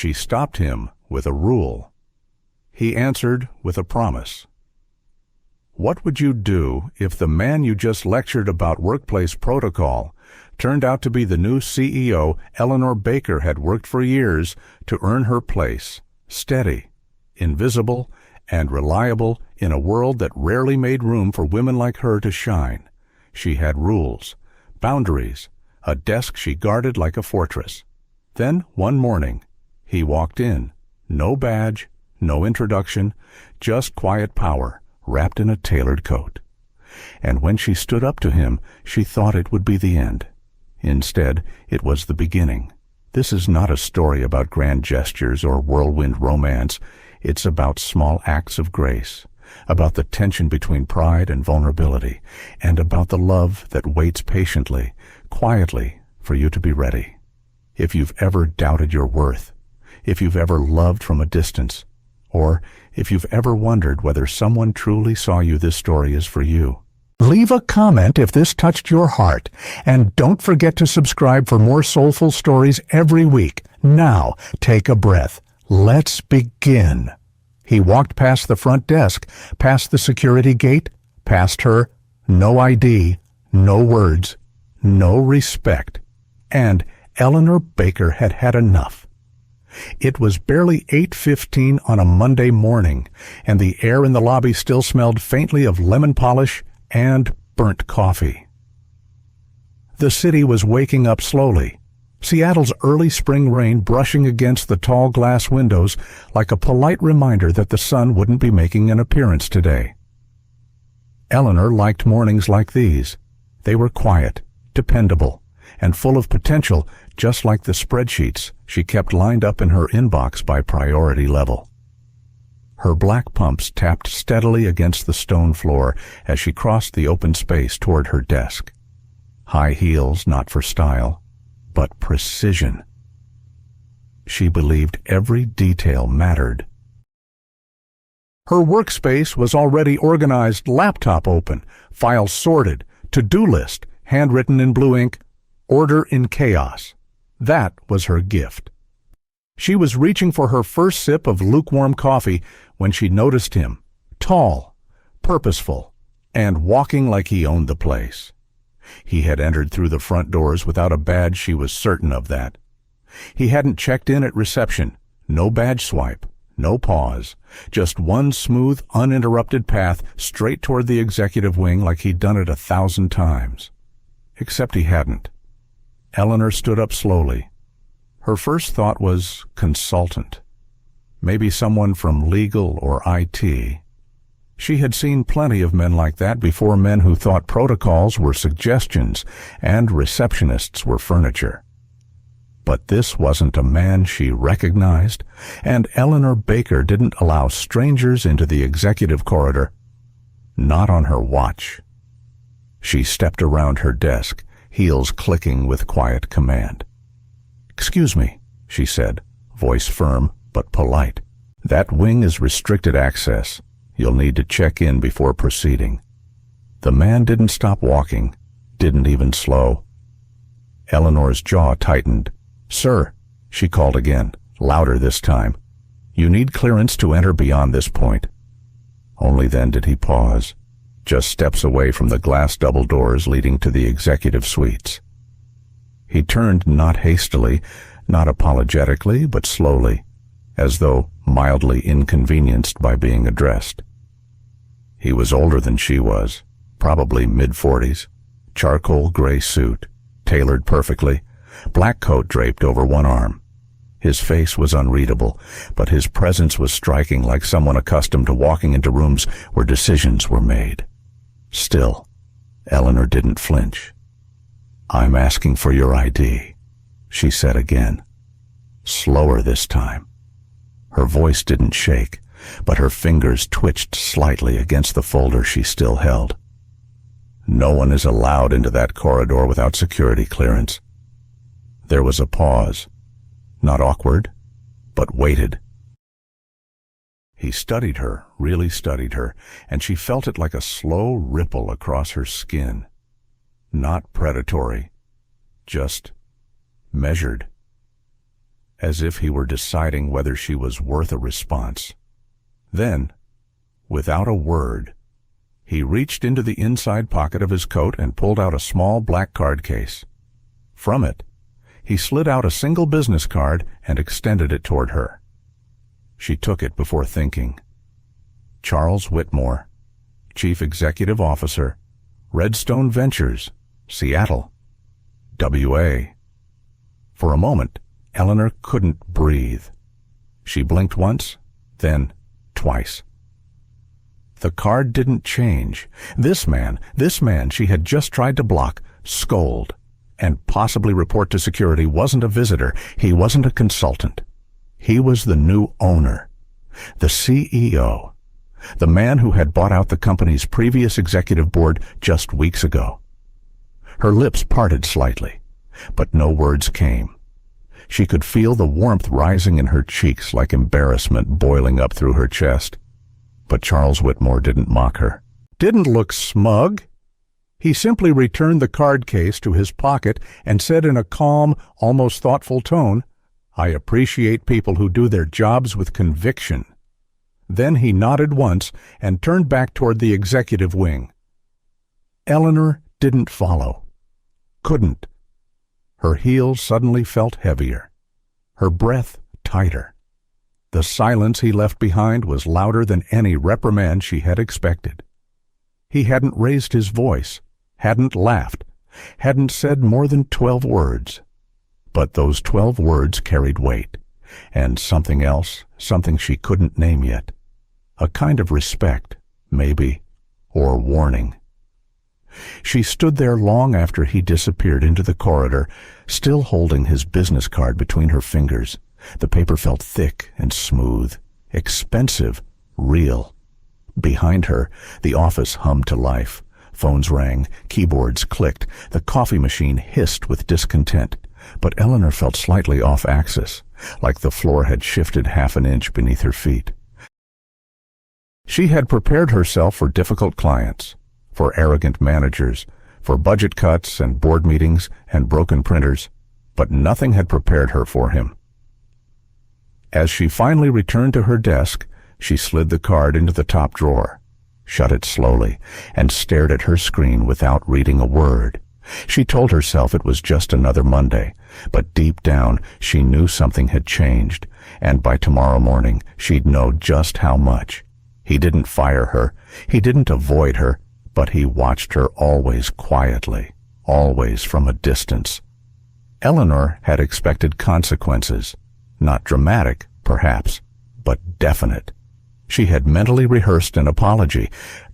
She stopped him with a rule. He answered with a promise. What would you do if the man you just lectured about workplace protocol turned out to be the new CEO Eleanor Baker had worked for years to earn her place, steady, invisible, and reliable in a world that rarely made room for women like her to shine? She had rules, boundaries, a desk she guarded like a fortress. Then, one morning, he walked in. No badge, no introduction, just quiet power, wrapped in a tailored coat. And when she stood up to him, she thought it would be the end. Instead, it was the beginning. This is not a story about grand gestures or whirlwind romance. It's about small acts of grace, about the tension between pride and vulnerability, and about the love that waits patiently, quietly, for you to be ready. If you've ever doubted your worth, if you've ever loved from a distance, or if you've ever wondered whether someone truly saw you, this story is for you. Leave a comment if this touched your heart, and don't forget to subscribe for more soulful stories every week. Now, take a breath. Let's begin. He walked past the front desk, past the security gate, past her. No ID, no words, no respect. And Eleanor Baker had had enough. It was barely 8:15 on a Monday morning, and the air in the lobby still smelled faintly of lemon polish and burnt coffee. The city was waking up slowly, Seattle's early spring rain brushing against the tall glass windows like a polite reminder that the sun wouldn't be making an appearance today. Eleanor liked mornings like these. They were quiet, dependable, and full of potential, just like the spreadsheets she kept lined up in her inbox by priority level. Her black pumps tapped steadily against the stone floor as she crossed the open space toward her desk. High heels not for style, but precision. She believed every detail mattered. Her workspace was already organized, laptop open, files sorted, to-do list, handwritten in blue ink, order in chaos. That was her gift. She was reaching for her first sip of lukewarm coffee when she noticed him, tall, purposeful, and walking like he owned the place. He had entered through the front doors without a badge, she was certain of that. He hadn't checked in at reception, no badge swipe, no pause, just one smooth, uninterrupted path straight toward the executive wing like he'd done it 1,000 times. Except he hadn't. Eleanor stood up slowly. Her first thought was consultant. Maybe someone from legal or IT. She had seen plenty of men like that before, men who thought protocols were suggestions and receptionists were furniture. But this wasn't a man she recognized, and Eleanor Baker didn't allow strangers into the executive corridor. Not on her watch. She stepped around her desk, heels clicking with quiet command. "Excuse me," she said, voice firm but polite. "That wing is restricted access. You'll need to check in before proceeding." The man didn't stop walking, didn't even slow. Eleanor's jaw tightened. "Sir," she called again, louder this time. "You need clearance to enter beyond this point." Only then did he pause, just steps away from the glass double doors leading to the executive suites. He turned not hastily, not apologetically, but slowly, as though mildly inconvenienced by being addressed. He was older than she was, probably mid-40s, charcoal gray suit, tailored perfectly, black coat draped over one arm. His face was unreadable, but his presence was striking, like someone accustomed to walking into rooms where decisions were made. Still, Eleanor didn't flinch. "I'm asking for your ID," she said again. Slower this time. Her voice didn't shake, but her fingers twitched slightly against the folder she still held. "No one is allowed into that corridor without security clearance." There was a pause. Not awkward, but weighted. He studied her, really studied her, and she felt it like a slow ripple across her skin. Not predatory, just measured. as if he were deciding whether she was worth a response. Then, without a word, he reached into the inside pocket of his coat and pulled out a small black card case. From it, he slid out a single business card and extended it toward her. She took it before thinking. Charles Whitmore, Chief Executive Officer, Redstone Ventures, Seattle, WA. For a moment, Eleanor couldn't breathe. She blinked once, then twice. The card didn't change. This man she had just tried to block, scold, and possibly report to security wasn't a visitor. He wasn't a consultant. He was the new owner, the CEO, the man who had bought out the company's previous executive board just weeks ago. Her lips parted slightly, but no words came. She could feel the warmth rising in her cheeks like embarrassment boiling up through her chest. But Charles Whitmore didn't mock her. Didn't look smug. He simply returned the card case to his pocket and said in a calm, almost thoughtful tone, "I appreciate people who do their jobs with conviction." Then he nodded once and turned back toward the executive wing. Eleanor didn't follow. Couldn't. Her heels suddenly felt heavier, her breath tighter. The silence he left behind was louder than any reprimand she had expected. He hadn't raised his voice, hadn't laughed, hadn't said more than 12 words. But those 12 words carried weight, and something else, something she couldn't name yet. A kind of respect, maybe, or warning. She stood there long after he disappeared into the corridor, still holding his business card between her fingers. The paper felt thick and smooth, expensive, real. Behind her, the office hummed to life. Phones rang, keyboards clicked, the coffee machine hissed with discontent. But Eleanor felt slightly off axis, like the floor had shifted half an inch beneath her feet. She had prepared herself for difficult clients, for arrogant managers, for budget cuts and board meetings and broken printers, but nothing had prepared her for him. As she finally returned to her desk, she slid the card into the top drawer, shut it slowly, and stared at her screen without reading a word. She told herself it was just another Monday, but deep down she knew something had changed, and by tomorrow morning she'd know just how much. He didn't fire her, he didn't avoid her, but he watched her always quietly, always from a distance. Eleanor had expected consequences, not dramatic, perhaps, but definite. She had mentally rehearsed an apology,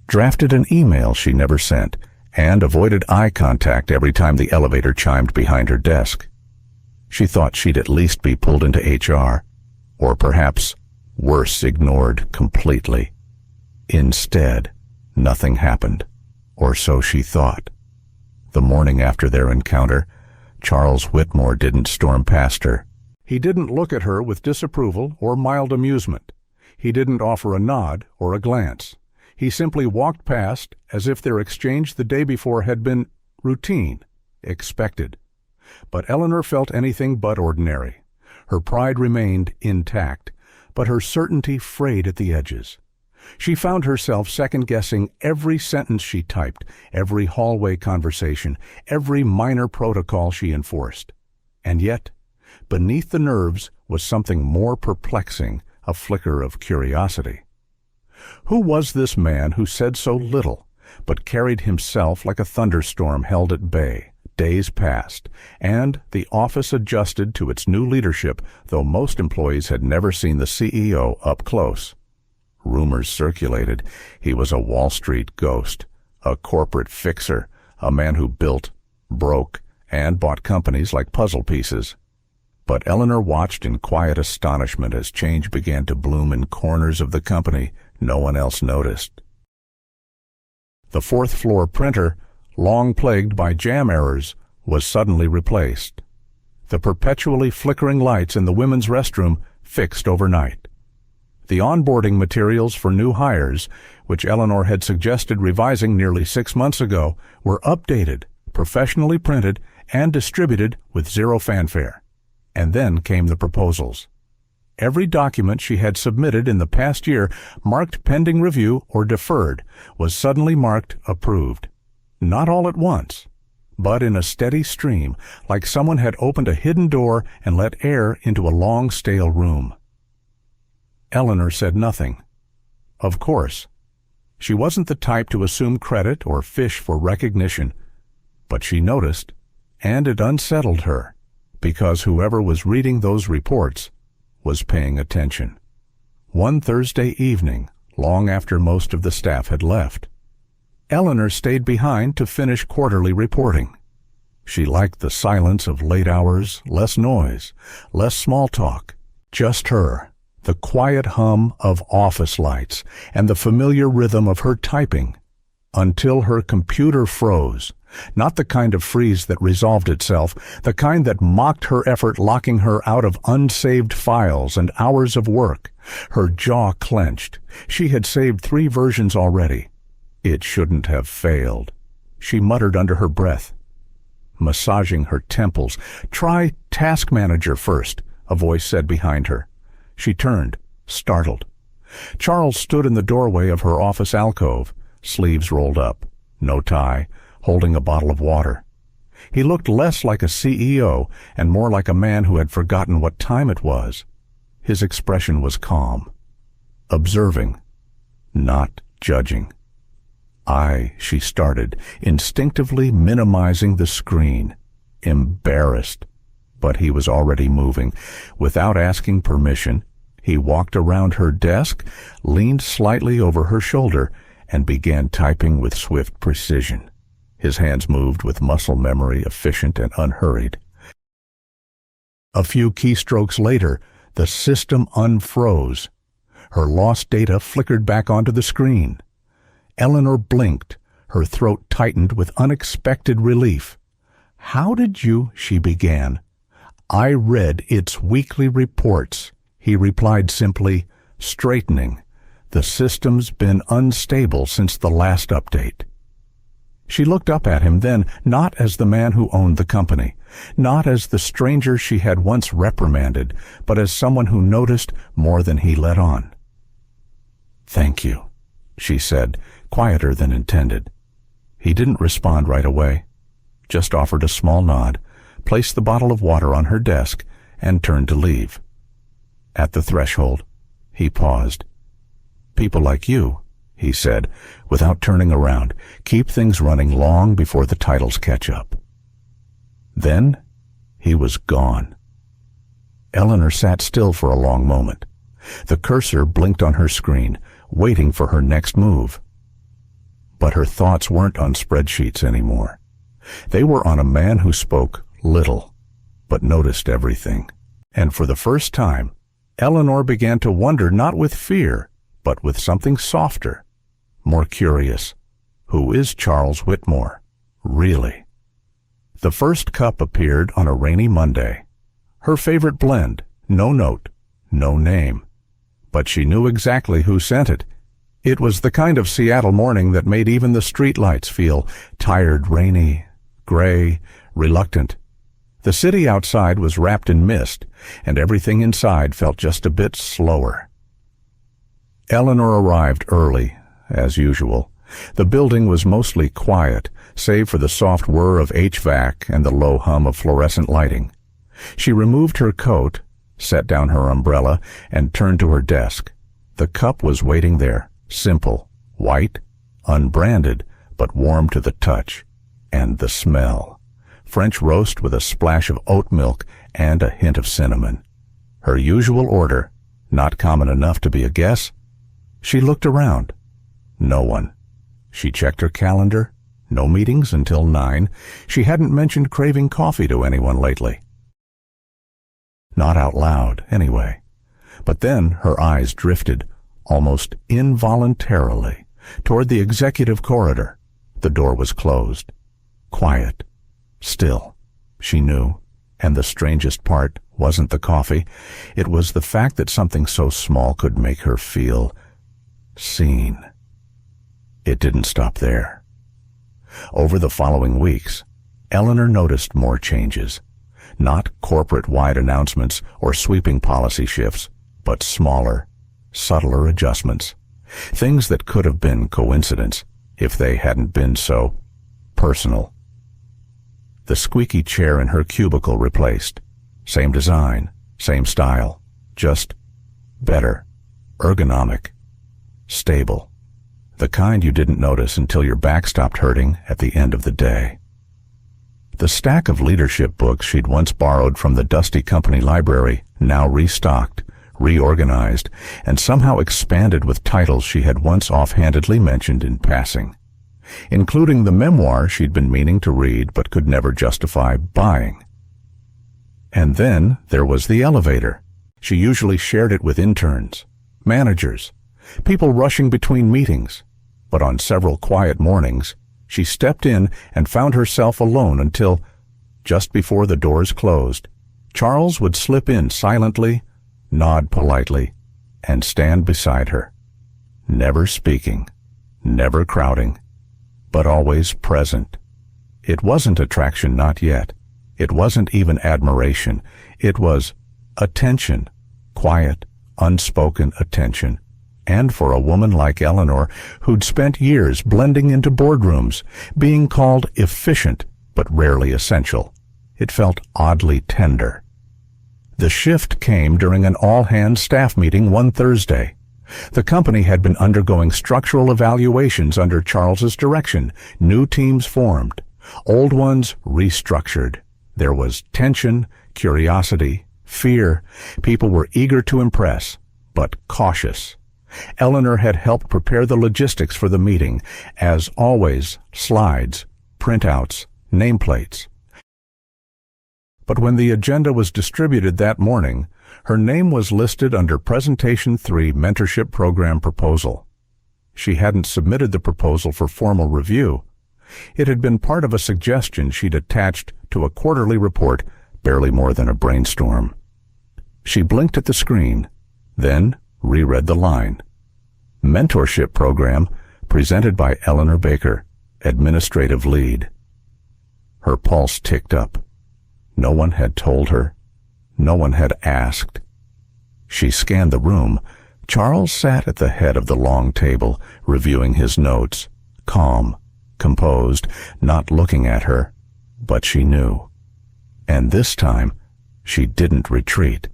drafted an email she never sent, and avoided eye contact every time the elevator chimed behind her desk. She thought she'd at least be pulled into HR, or perhaps, worse, ignored completely. Instead, nothing happened, or so she thought. The morning after their encounter, Charles Whitmore didn't storm past her. He didn't look at her with disapproval or mild amusement. He didn't offer a nod or a glance. He simply walked past as if their exchange the day before had been routine, expected. But Eleanor felt anything but ordinary. Her pride remained intact, but her certainty frayed at the edges. She found herself second-guessing every sentence she typed, every hallway conversation, every minor protocol she enforced. And yet, beneath the nerves was something more perplexing, a flicker of curiosity. Who was this man who said so little, but carried himself like a thunderstorm held at bay? Days passed, and the office adjusted to its new leadership, though most employees had never seen the CEO up close. Rumors circulated. He was a Wall Street ghost, a corporate fixer, a man who built, broke, and bought companies like puzzle pieces. But Eleanor watched in quiet astonishment as change began to bloom in corners of the company no one else noticed. The fourth-floor printer, long plagued by jam errors, was suddenly replaced. The perpetually flickering lights in the women's restroom fixed overnight. The onboarding materials for new hires, which Eleanor had suggested revising nearly 6 months ago, were updated, professionally printed, and distributed with zero fanfare. And then came the proposals. Every document she had submitted in the past year marked pending review or deferred was suddenly marked approved. Not all at once, but in a steady stream, like someone had opened a hidden door and let air into a long, stale room. Eleanor said nothing. Of course, she wasn't the type to assume credit or fish for recognition, but she noticed, and it unsettled her, because whoever was reading those reports was paying attention. One Thursday evening, long after most of the staff had left, Eleanor stayed behind to finish quarterly reporting. She liked the silence of late hours, less noise, less small talk, just her, the quiet hum of office lights, and the familiar rhythm of her typing, until her computer froze. Not the kind of freeze that resolved itself, the kind that mocked her effort, locking her out of unsaved files and hours of work. Her jaw clenched. She had saved 3 versions already. It shouldn't have failed, she muttered under her breath. Massaging her temples. "Try Task Manager first," a voice said behind her. She turned, startled. Charles stood in the doorway of her office alcove, sleeves rolled up, no tie, holding a bottle of water. He looked less like a CEO and more like a man who had forgotten what time it was. His expression was calm, observing, not judging. She started, instinctively minimizing the screen, embarrassed. But he was already moving. Without asking permission, he walked around her desk, leaned slightly over her shoulder, and began typing with swift precision. His hands moved with muscle memory, efficient and unhurried. A few keystrokes later, the system unfroze. Her lost data flickered back onto the screen. Eleanor blinked, her throat tightened with unexpected relief. "How did you?" she began. "I read its weekly reports," he replied simply, straightening. "The system's been unstable since the last update." She looked up at him then, not as the man who owned the company, not as the stranger she had once reprimanded, but as someone who noticed more than he let on. "Thank you," she said, quieter than intended. He didn't respond right away, just offered a small nod, placed the bottle of water on her desk, and turned to leave. At the threshold, he paused. "People like you," he said, without turning around, "keep things running long before the titles catch up." Then he was gone. Eleanor sat still for a long moment. The cursor blinked on her screen, waiting for her next move. But her thoughts weren't on spreadsheets anymore. They were on a man who spoke little, but noticed everything. And for the first time, Eleanor began to wonder, not with fear, but with something softer, more curious. Who is Charles Whitmore, really? The first cup appeared on a rainy Monday. Her favorite blend, no note, no name. But she knew exactly who sent it. It was the kind of Seattle morning that made even the streetlights feel tired, rainy, gray, reluctant. The city outside was wrapped in mist, and everything inside felt just a bit slower. Eleanor arrived early, as usual. The building was mostly quiet, save for the soft whir of HVAC and the low hum of fluorescent lighting. She removed her coat, set down her umbrella, and turned to her desk. The cup was waiting there, simple, white, unbranded, but warm to the touch. And the smell. French roast with a splash of oat milk and a hint of cinnamon. Her usual order, not common enough to be a guess. She looked around. No one. She checked her calendar. No meetings until 9. She hadn't mentioned craving coffee to anyone lately. Not out loud, anyway. But then her eyes drifted, almost involuntarily, toward the executive corridor. The door was closed. Quiet. Still. She knew. And the strangest part wasn't the coffee. It was the fact that something so small could make her feel seen. It didn't stop there. Over the following weeks, Eleanor noticed more changes. Not corporate-wide announcements or sweeping policy shifts, but smaller, subtler adjustments. Things that could have been coincidence if they hadn't been so personal. The squeaky chair in her cubicle replaced. Same design, same style, just better, ergonomic, stable. The kind you didn't notice until your back stopped hurting at the end of the day. The stack of leadership books she'd once borrowed from the dusty company library, now restocked, reorganized, and somehow expanded with titles she had once offhandedly mentioned in passing, including the memoir she'd been meaning to read but could never justify buying. And then there was the elevator. She usually shared it with interns, managers, people rushing between meetings, but on several quiet mornings, she stepped in and found herself alone until, just before the doors closed, Charles would slip in silently, nod politely, and stand beside her, never speaking, never crowding, but always present. It wasn't attraction, not yet. It wasn't even admiration. It was attention, quiet, unspoken attention. And for a woman like Eleanor, who'd spent years blending into boardrooms, being called efficient but rarely essential, it felt oddly tender. The shift came during an all-hands staff meeting one Thursday. The company had been undergoing structural evaluations under Charles's direction. New teams formed, old ones restructured. There was tension, curiosity, fear. People were eager to impress, but cautious. Eleanor had helped prepare the logistics for the meeting. As always, slides, printouts, nameplates. But when the agenda was distributed that morning, her name was listed under Presentation 3 Mentorship Program Proposal. She hadn't submitted the proposal for formal review. It had been part of a suggestion she'd attached to a quarterly report, barely more than a brainstorm. She blinked at the screen, then reread the line. Mentorship Program, presented by Eleanor Baker, Administrative Lead. Her pulse ticked up. No one had told her. No one had asked. She scanned the room. Charles sat at the head of the long table, reviewing his notes, calm, composed, not looking at her, but she knew. And this time, she didn't retreat.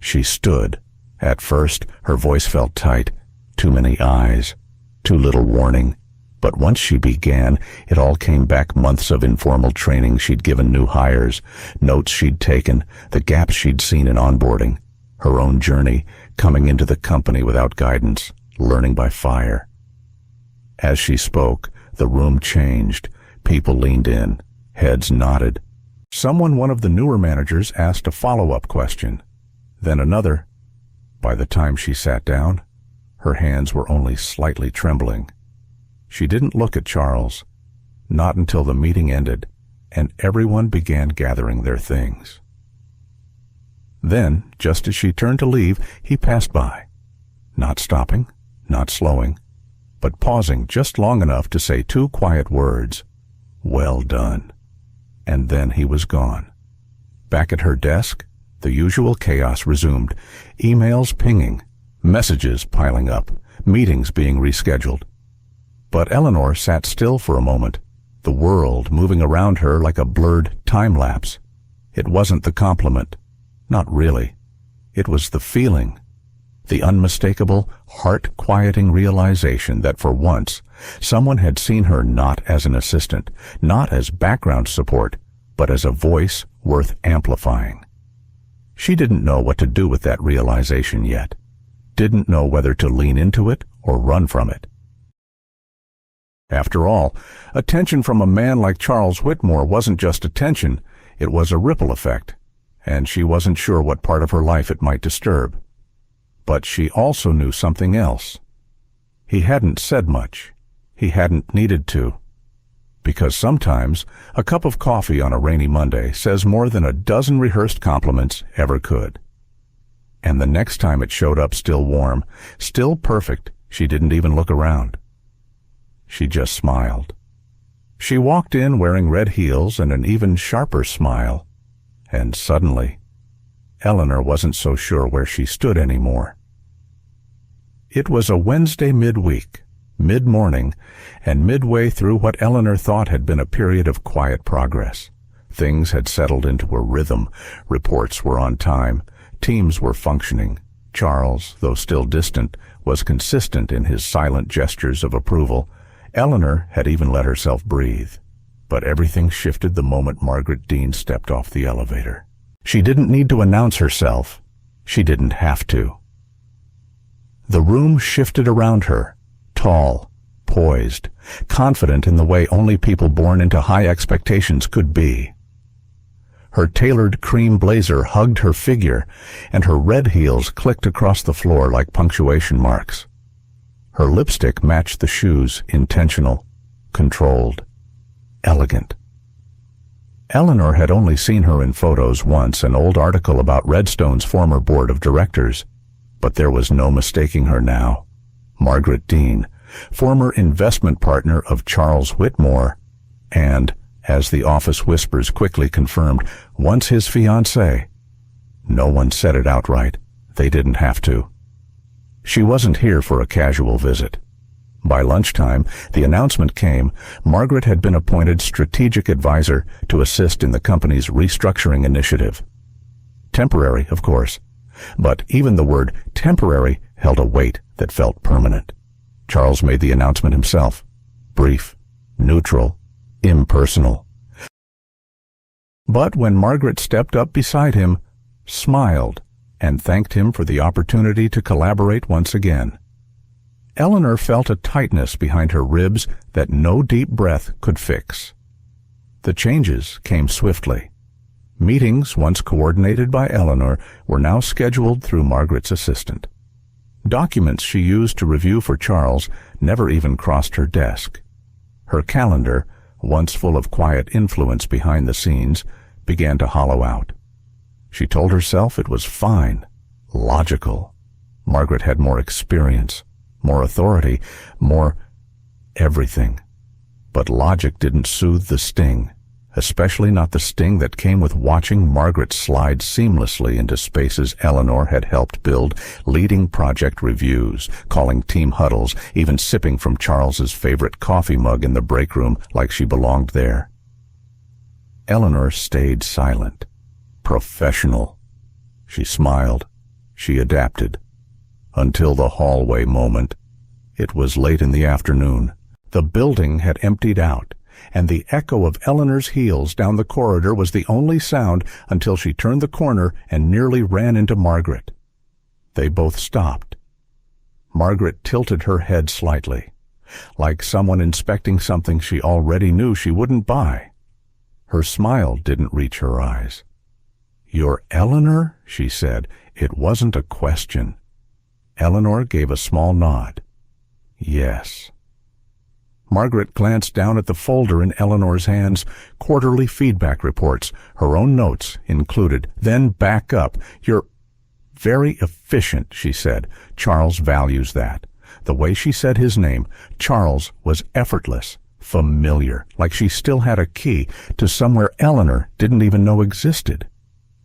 She stood. At first, her voice felt tight, too many eyes, too little warning. But once she began, it all came back: months of informal training she'd given new hires, notes she'd taken, the gaps she'd seen in onboarding, her own journey, coming into the company without guidance, learning by fire. As she spoke, the room changed. People leaned in, heads nodded. One of the newer managers asked a follow-up question, then another. By the time she sat down, her hands were only slightly trembling. She didn't look at Charles, not until the meeting ended and everyone began gathering their things. Then, just as she turned to leave, he passed by, not stopping, not slowing, but pausing just long enough to say two quiet words, "Well done." And then he was gone. Back at her desk, the usual chaos resumed, emails pinging, messages piling up, meetings being rescheduled. But Eleanor sat still for a moment, the world moving around her like a blurred time-lapse. It wasn't the compliment. Not really. It was the feeling. The unmistakable, heart-quieting realization that for once, someone had seen her not as an assistant, not as background support, but as a voice worth amplifying. She didn't know what to do with that realization yet. Didn't know whether to lean into it or run from it. After all, attention from a man like Charles Whitmore wasn't just attention, it was a ripple effect, and she wasn't sure what part of her life it might disturb. But she also knew something else. He hadn't said much. He hadn't needed to. Because sometimes a cup of coffee on a rainy Monday says more than a dozen rehearsed compliments ever could. And the next time it showed up still warm, still perfect, she didn't even look around. She just smiled. She walked in wearing red heels and an even sharper smile. and suddenly, Eleanor wasn't so sure where she stood anymore. It was a Wednesday midweek, mid-morning, and midway through what Eleanor thought had been a period of quiet progress. Things had settled into a rhythm. Reports were on time. Teams were functioning. Charles, though still distant, was consistent in his silent gestures of approval. Eleanor had even let herself breathe. But everything shifted the moment Margaret Dean stepped off the elevator. She didn't need to announce herself. She didn't have to. The room shifted around her, tall, poised, confident in the way only people born into high expectations could be. Her tailored cream blazer hugged her figure, and her red heels clicked across the floor like punctuation marks. Her lipstick matched the shoes, intentional, controlled, elegant. Eleanor had only seen her in photos once, an old article about Redstone's former board of directors, but there was no mistaking her now. Margaret Dean, former investment partner of Charles Whitmore, and, as the office whispers quickly confirmed, once his fiancée. No one said it outright. They didn't have to. She wasn't here for a casual visit. By lunchtime, the announcement came. Margaret had been appointed strategic advisor to assist in the company's restructuring initiative. Temporary, of course, but even the word temporary held a weight that felt permanent. Charles made the announcement himself. Brief, neutral, impersonal. But when Margaret stepped up beside him, smiled, and thanked him for the opportunity to collaborate once again, Eleanor felt a tightness behind her ribs that no deep breath could fix. The changes came swiftly. Meetings, once coordinated by Eleanor, were now scheduled through Margaret's assistant. Documents she used to review for Charles never even crossed her desk. Her calendar, once full of quiet influence behind the scenes, began to hollow out. She told herself it was fine, logical. Margaret had more experience, more authority, more everything. But logic didn't soothe the sting, especially not the sting that came with watching Margaret slide seamlessly into spaces Eleanor had helped build, leading project reviews, calling team huddles, even sipping from Charles's favorite coffee mug in the break room like she belonged there. Eleanor stayed silent, professional. She smiled. She adapted. Until the hallway moment. It was late in the afternoon. The building had emptied out, and the echo of Eleanor's heels down the corridor was the only sound until she turned the corner and nearly ran into Margaret. They both stopped. Margaret tilted her head slightly, like someone inspecting something she already knew she wouldn't buy. Her smile didn't reach her eyes. "You're Eleanor?" she said. It wasn't a question. Eleanor gave a small nod. Yes. Margaret glanced down at the folder in Eleanor's hands, quarterly feedback reports, her own notes included, then back up. "You're very efficient," she said. "Charles values that." The way she said his name, Charles, was effortless, familiar, like she still had a key to somewhere Eleanor didn't even know existed.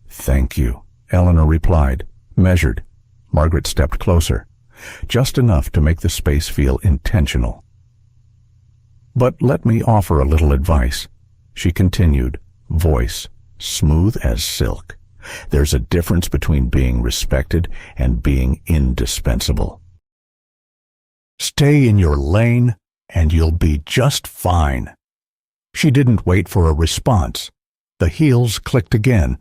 "Thank you," Eleanor replied, measured. Margaret stepped closer, just enough to make the space feel intentional. "But let me offer a little advice," she continued, voice smooth as silk. "There's a difference between being respected and being indispensable. Stay in your lane, and you'll be just fine." She didn't wait for a response. The heels clicked again.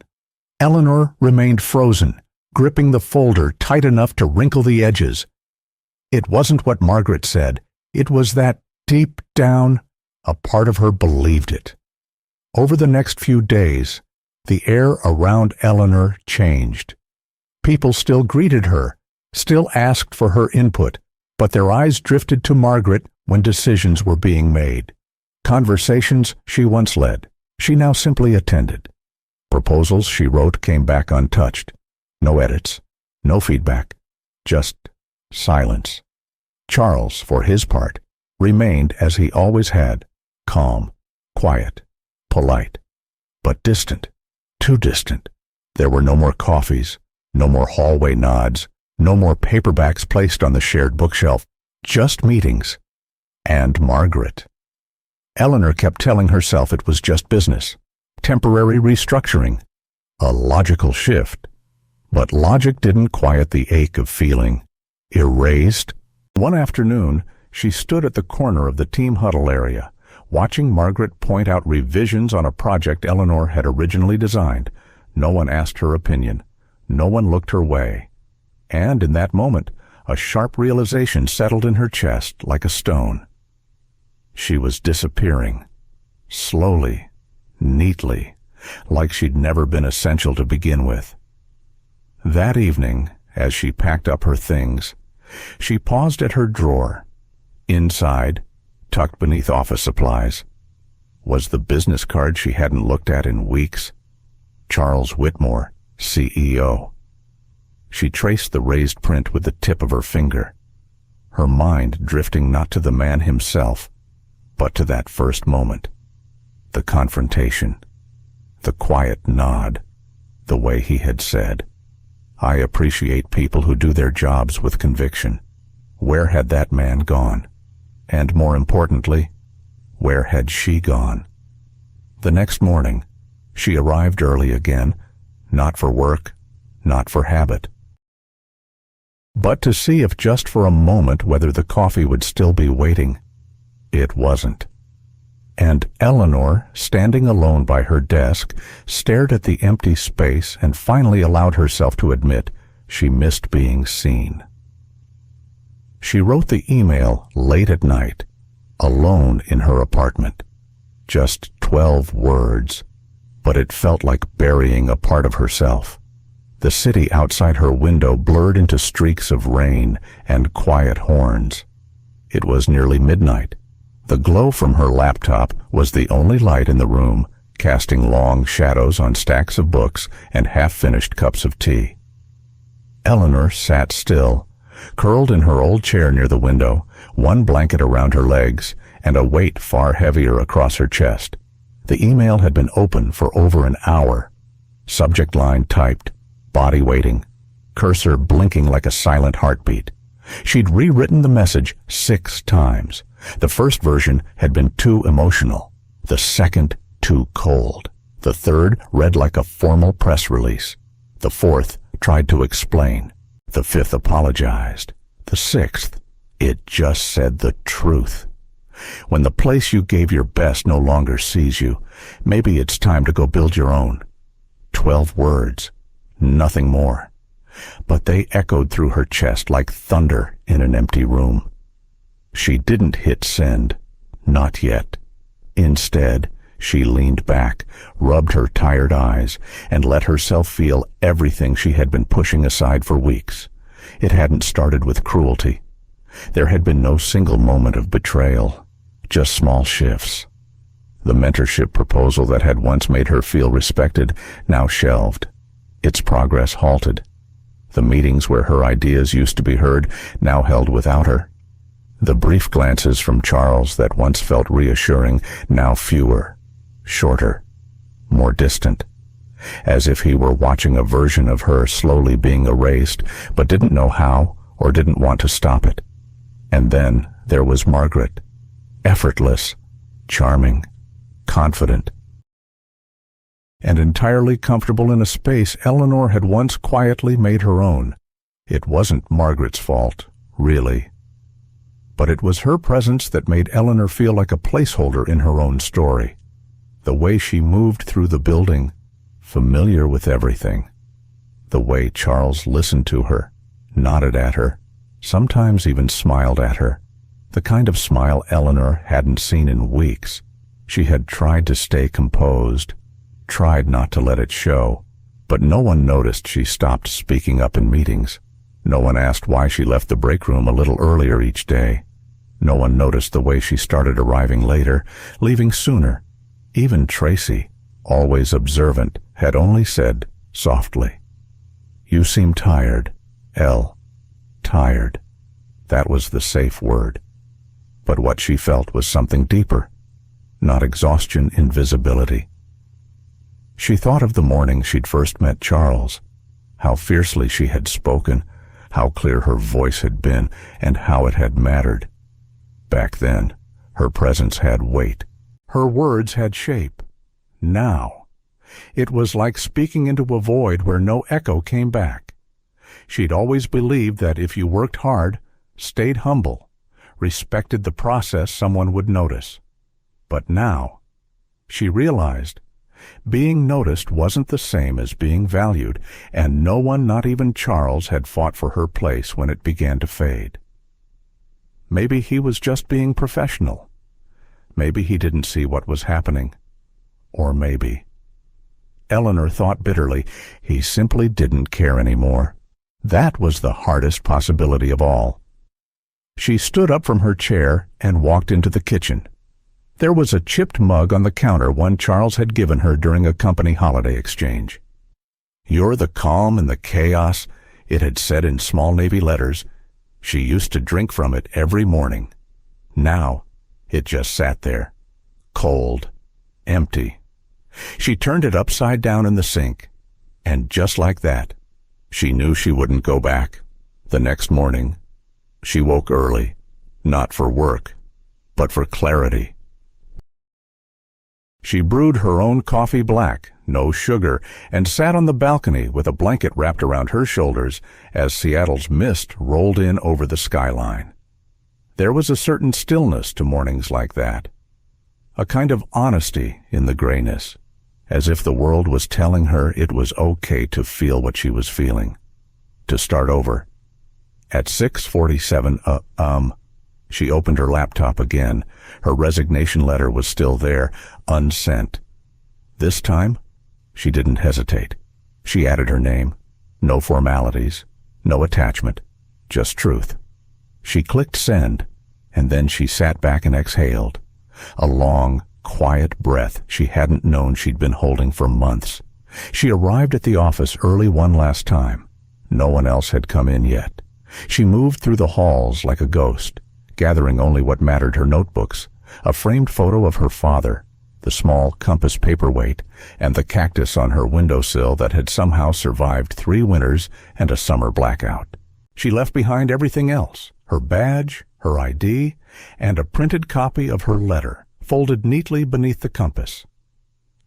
Eleanor remained frozen, gripping the folder tight enough to wrinkle the edges. It wasn't what Margaret said. It was that, deep down, a part of her believed it. Over the next few days, the air around Eleanor changed. People still greeted her, still asked for her input, but their eyes drifted to Margaret when decisions were being made. Conversations she once led, she now simply attended. Proposals she wrote came back untouched. No edits, no feedback, just silence. Charles, for his part, remained as he always had, calm, quiet, polite, but distant. Too distant. There were no more coffees, no more hallway nods, no more paperbacks placed on the shared bookshelf, just meetings. And Margaret. Eleanor kept telling herself it was just business, temporary restructuring, a logical shift. But logic didn't quiet the ache of feeling. Erased. One afternoon, she stood at the corner of the team huddle area, watching Margaret point out revisions on a project Eleanor had originally designed. No one asked her opinion. No one looked her way. And in that moment, a sharp realization settled in her chest like a stone. She was disappearing. Slowly, neatly, like she'd never been essential to begin with. That evening, as she packed up her things, she paused at her drawer. Inside, tucked beneath office supplies, was the business card she hadn't looked at in weeks. Charles Whitmore, CEO. She traced the raised print with the tip of her finger, her mind drifting not to the man himself, but to that first moment. The confrontation, the quiet nod, the way he had said, "I appreciate people who do their jobs with conviction." Where had that man gone? And more importantly, where had she gone? The next morning, she arrived early again, not for work, not for habit, but to see if just for a moment whether the coffee would still be waiting. It wasn't. And Eleanor, standing alone by her desk, stared at the empty space and finally allowed herself to admit she missed being seen. She wrote the email late at night, alone in her apartment. Just 12 words, but it felt like burying a part of herself. The city outside her window blurred into streaks of rain and quiet horns. It was nearly midnight. The glow from her laptop was the only light in the room, casting long shadows on stacks of books and half-finished cups of tea. Eleanor sat still, curled in her old chair near the window, one blanket around her legs, and a weight far heavier across her chest. The email had been open for over an hour. Subject line typed, body waiting, cursor blinking like a silent heartbeat. She'd rewritten the message 6 times. The first version had been too emotional, the second too cold, the third read like a formal press release, the fourth tried to explain, the fifth apologized, the sixth, it just said the truth. When the place you gave your best no longer sees you, maybe it's time to go build your own. 12 words, nothing more. But they echoed through her chest like thunder in an empty room. She didn't hit send, not yet. Instead, she leaned back, rubbed her tired eyes, and let herself feel everything she had been pushing aside for weeks. It hadn't started with cruelty. There had been no single moment of betrayal, just small shifts. The mentorship proposal that had once made her feel respected now shelved, its progress halted. The meetings where her ideas used to be heard now held without her. The brief glances from Charles that once felt reassuring, now fewer, shorter, more distant, as if he were watching a version of her slowly being erased, but didn't know how or didn't want to stop it. And then there was Margaret, effortless, charming, confident, and entirely comfortable in a space Eleanor had once quietly made her own. It wasn't Margaret's fault, really. But it was her presence that made Eleanor feel like a placeholder in her own story. The way she moved through the building, familiar with everything. The way Charles listened to her, nodded at her, sometimes even smiled at her. The kind of smile Eleanor hadn't seen in weeks. She had tried to stay composed, tried not to let it show, but no one noticed she stopped speaking up in meetings. No one asked why she left the break room a little earlier each day. No one noticed the way she started arriving later, leaving sooner. Even Tracy, always observant, had only said, softly, "You seem tired, Elle. Tired." That was the safe word. But what she felt was something deeper, not exhaustion, invisibility. She thought of the morning she'd first met Charles, how fiercely she had spoken, how clear her voice had been, and how it had mattered. Back then, her presence had weight. Her words had shape. Now, it was like speaking into a void where no echo came back. She'd always believed that if you worked hard, stayed humble, respected the process, someone would notice. But now, she realized, being noticed wasn't the same as being valued, and no one, not even Charles, had fought for her place when it began to fade. Maybe he was just being professional. Maybe he didn't see what was happening. Or maybe, Eleanor thought bitterly, he simply didn't care anymore. That was the hardest possibility of all. She stood up from her chair and walked into the kitchen. There was a chipped mug on the counter, one Charles had given her during a company holiday exchange. "You're the calm in the chaos," it had said in small navy letters. She used to drink from it every morning. Now, it just sat there, cold, empty. She turned it upside down in the sink, and just like that, she knew she wouldn't go back. The next morning, she woke early, not for work, but for clarity. She brewed her own coffee black, no sugar, and sat on the balcony with a blanket wrapped around her shoulders as Seattle's mist rolled in over the skyline. There was a certain stillness to mornings like that, a kind of honesty in the grayness, as if the world was telling her it was okay to feel what she was feeling, to start over. At 6:47, she opened her laptop again. Her resignation letter was still there, unsent. This time, she didn't hesitate. She added her name. No formalities, no attachment, just truth. She clicked send, and then she sat back and exhaled. A long, quiet breath she hadn't known she'd been holding for months. She arrived at the office early one last time. No one else had come in yet. She moved through the halls like a ghost, gathering only what mattered: her notebooks, a framed photo of her father, the small compass paperweight, and the cactus on her windowsill that had somehow survived 3 winters and a summer blackout. She left behind everything else: her badge, her ID, and a printed copy of her letter, folded neatly beneath the compass.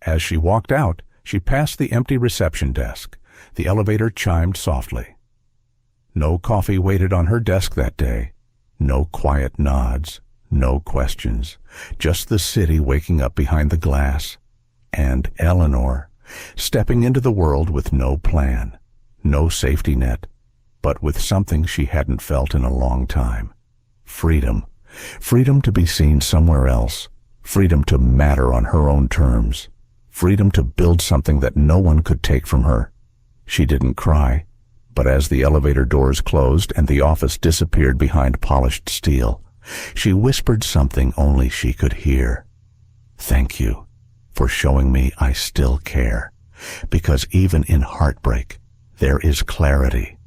As she walked out, she passed the empty reception desk. The elevator chimed softly. No coffee waited on her desk that day. No quiet nods, no questions, just the city waking up behind the glass, and Eleanor, stepping into the world with no plan, no safety net, but with something she hadn't felt in a long time: freedom. Freedom to be seen somewhere else, freedom to matter on her own terms, freedom to build something that no one could take from her. She didn't cry, but as the elevator doors closed and the office disappeared behind polished steel, she whispered something only she could hear. "Thank you for showing me I still care, because even in heartbreak, there is clarity,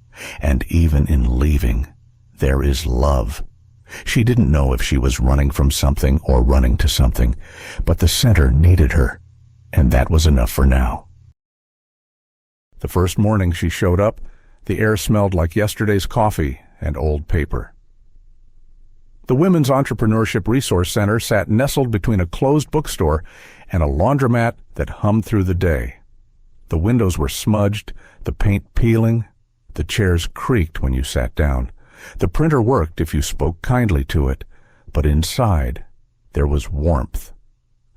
and even in leaving, there is love." She didn't know if she was running from something or running to something, but the center needed her, and that was enough for now. The first morning she showed up, the air smelled like yesterday's coffee and old paper. The Women's Entrepreneurship Resource Center sat nestled between a closed bookstore and a laundromat that hummed through the day. The windows were smudged, the paint peeling, the chairs creaked when you sat down. The printer worked if you spoke kindly to it, but inside there was warmth,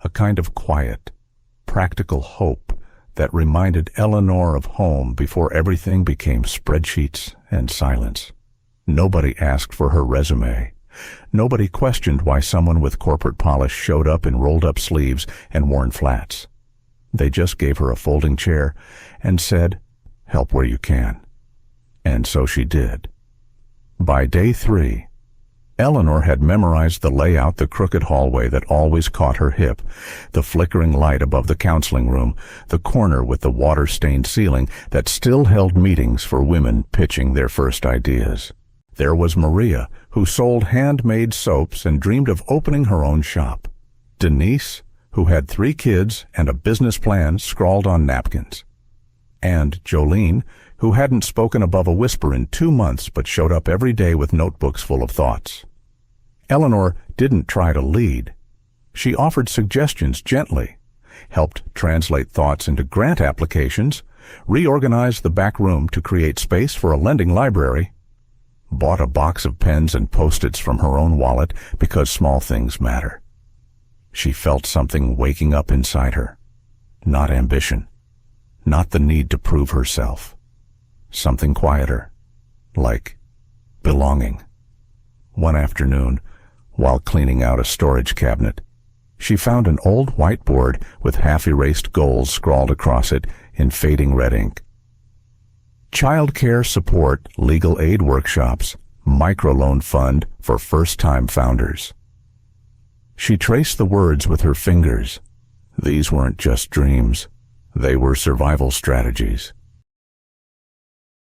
a kind of quiet, practical hope that reminded Eleanor of home before everything became spreadsheets and silence. Nobody asked for her resume. Nobody questioned why someone with corporate polish showed up in rolled-up sleeves and worn flats. They just gave her a folding chair and said, "Help where you can." And so she did. By day 3, Eleanor had memorized the layout: the crooked hallway that always caught her hip, the flickering light above the counseling room, the corner with the water-stained ceiling that still held meetings for women pitching their first ideas. There was Maria, who sold handmade soaps and dreamed of opening her own shop. Denise, who had 3 kids and a business plan scrawled on napkins. And Jolene, who hadn't spoken above a whisper in 2 months but showed up every day with notebooks full of thoughts. Eleanor didn't try to lead. She offered suggestions gently, helped translate thoughts into grant applications, reorganized the back room to create space for a lending library, bought a box of pens and Post-its from her own wallet because small things matter. She felt something waking up inside her. Not ambition, not the need to prove herself. Something quieter, like belonging. One afternoon, while cleaning out a storage cabinet, she found an old whiteboard with half-erased goals scrawled across it in fading red ink. Child care support, legal aid workshops, microloan fund for first-time founders. She traced the words with her fingers. These weren't just dreams. They were survival strategies.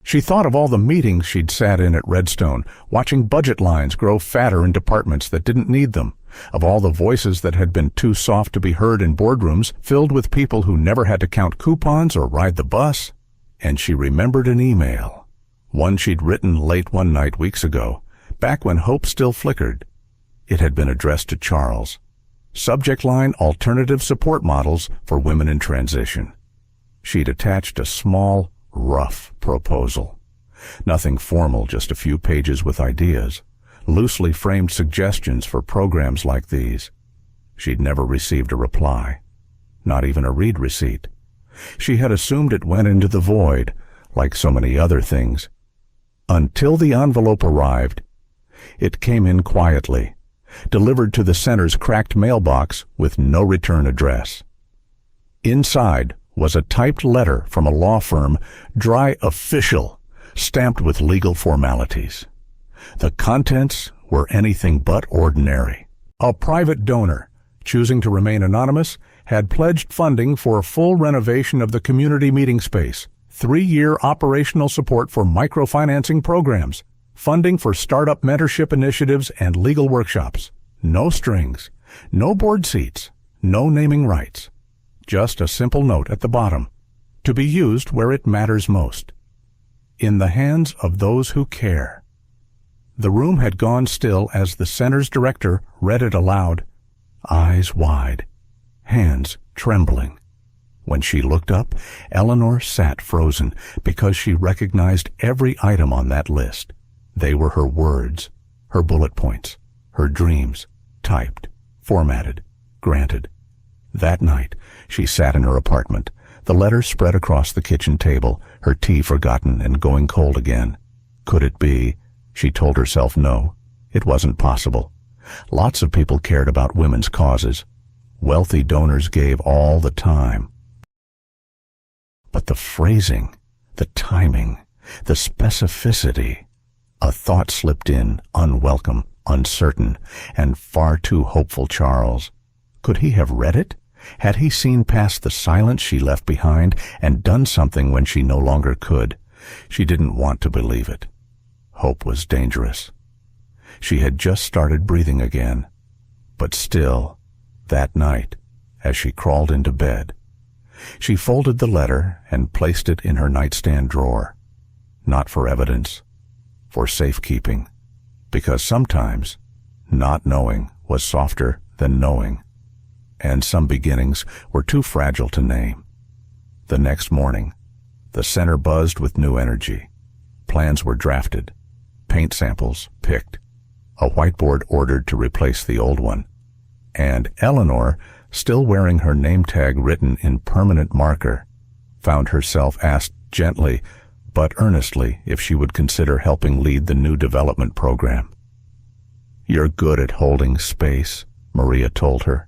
She thought of all the meetings she'd sat in at Redstone, watching budget lines grow fatter in departments that didn't need them, of all the voices that had been too soft to be heard in boardrooms filled with people who never had to count coupons or ride the bus. And she remembered an email, one she'd written late one night weeks ago, back when hope still flickered. It had been addressed to Charles. Subject line: Alternative Support Models for Women in Transition. She'd attached a small, rough proposal. Nothing formal, just a few pages with ideas, loosely framed suggestions for programs like these. She'd never received a reply, not even a read receipt. She had assumed it went into the void, like so many other things. Until the envelope arrived. It came in quietly, delivered to the center's cracked mailbox with no return address. Inside was a typed letter from a law firm, dry official, stamped with legal formalities. The contents were anything but ordinary. A private donor, choosing to remain anonymous, had pledged funding for a full renovation of the community meeting space, 3-year operational support for microfinancing programs, funding for startup mentorship initiatives and legal workshops. No strings, no board seats, no naming rights. Just a simple note at the bottom, to be used where it matters most. In the hands of those who care. The room had gone still as the center's director read it aloud, eyes wide, hands trembling. When she looked up, Eleanor sat frozen because she recognized every item on that list. They were her words, her bullet points, her dreams, typed, formatted, granted. That night, she sat in her apartment, the letter spread across the kitchen table, her tea forgotten and going cold again. Could it be? She told herself no, it wasn't possible. Lots of people cared about women's causes. Wealthy donors gave all the time. But the phrasing, the timing, the specificity. A thought slipped in, unwelcome, uncertain, and far too hopeful. Charles. Could he have read it? Had he seen past the silence she left behind and done something when she no longer could? She didn't want to believe it. Hope was dangerous. She had just started breathing again. But still, that night, as she crawled into bed, she folded the letter and placed it in her nightstand drawer. Not for evidence, for safekeeping. Because sometimes, not knowing was softer than knowing. And some beginnings were too fragile to name. The next morning, the center buzzed with new energy. Plans were drafted, paint samples picked, a whiteboard ordered to replace the old one. And Eleanor, still wearing her name tag written in permanent marker, found herself asked gently but earnestly if she would consider helping lead the new development program. "You're good at holding space," Maria told her.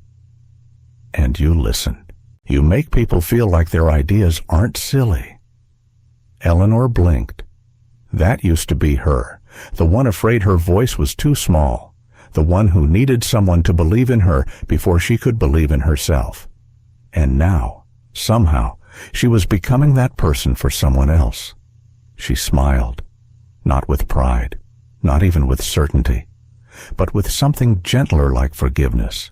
"And you listen. You make people feel like their ideas aren't silly." Eleanor blinked. That used to be her, the one afraid her voice was too small, the one who needed someone to believe in her before she could believe in herself. And now, somehow, she was becoming that person for someone else. She smiled, not with pride, not even with certainty, but with something gentler like forgiveness.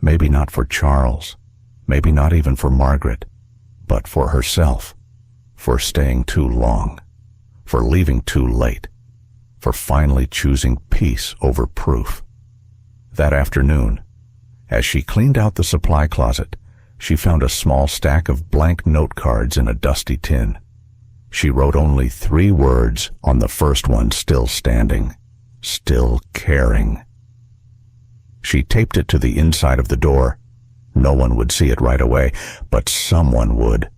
Maybe not for Charles, maybe not even for Margaret, but for herself, for staying too long, for leaving too late, for finally choosing peace over proof. That afternoon, as she cleaned out the supply closet, she found a small stack of blank note cards in a dusty tin. She wrote only 3 words on the first one, still standing, still caring. She taped it to the inside of the door. No one would see it right away, but someone would.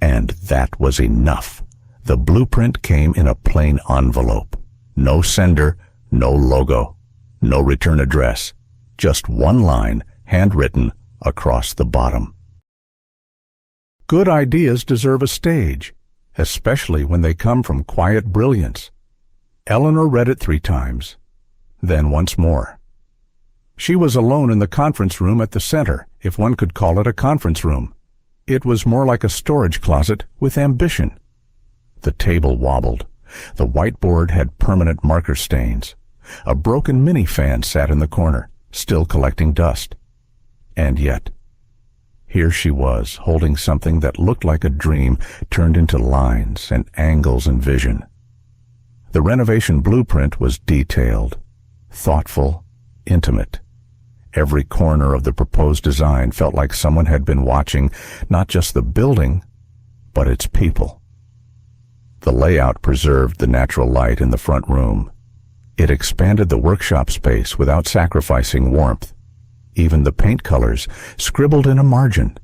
And that was enough. The blueprint came in a plain envelope. No sender, no logo, no return address. Just one line, handwritten, across the bottom. Good ideas deserve a stage, especially when they come from quiet brilliance. Eleanor read it 3 times, then once more. She was alone in the conference room at the center, if one could call it a conference room. It was more like a storage closet with ambition. The table wobbled. The whiteboard had permanent marker stains. A broken mini fan sat in the corner, still collecting dust. And yet, here she was, holding something that looked like a dream turned into lines and angles and vision. The renovation blueprint was detailed, thoughtful, intimate. Every corner of the proposed design felt like someone had been watching not just the building, but its people. The layout preserved the natural light in the front room. It expanded the workshop space without sacrificing warmth. Even the paint colors, scribbled in a margin,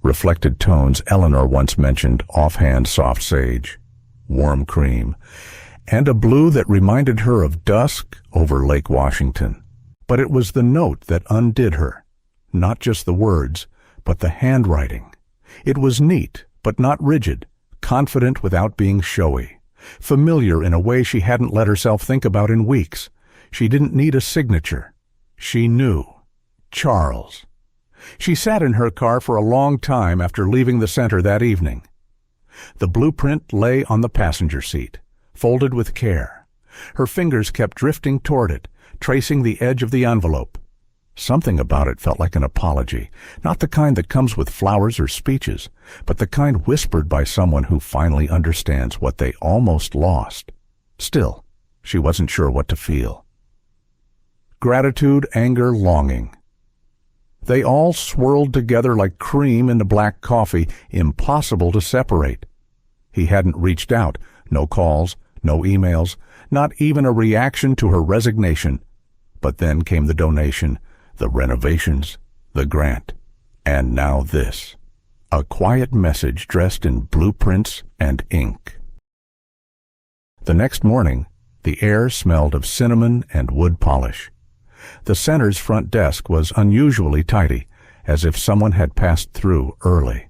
reflected tones Eleanor once mentioned offhand: soft sage, warm cream, and a blue that reminded her of dusk over Lake Washington. But it was the note that undid her, not just the words, but the handwriting. It was neat, but not rigid, confident without being showy, familiar in a way she hadn't let herself think about in weeks. She didn't need a signature. She knew. Charles. She sat in her car for a long time after leaving the center that evening. The blueprint lay on the passenger seat, folded with care. Her fingers kept drifting toward it, tracing the edge of the envelope. Something about it felt like an apology, not the kind that comes with flowers or speeches, but the kind whispered by someone who finally understands what they almost lost. Still, she wasn't sure what to feel. Gratitude, anger, longing. They all swirled together like cream in the black coffee, impossible to separate. He hadn't reached out, no calls, no emails, not even a reaction to her resignation. But then came the donation, the renovations, the grant, and now this. A quiet message dressed in blueprints and ink. The next morning, the air smelled of cinnamon and wood polish. The center's front desk was unusually tidy, as if someone had passed through early.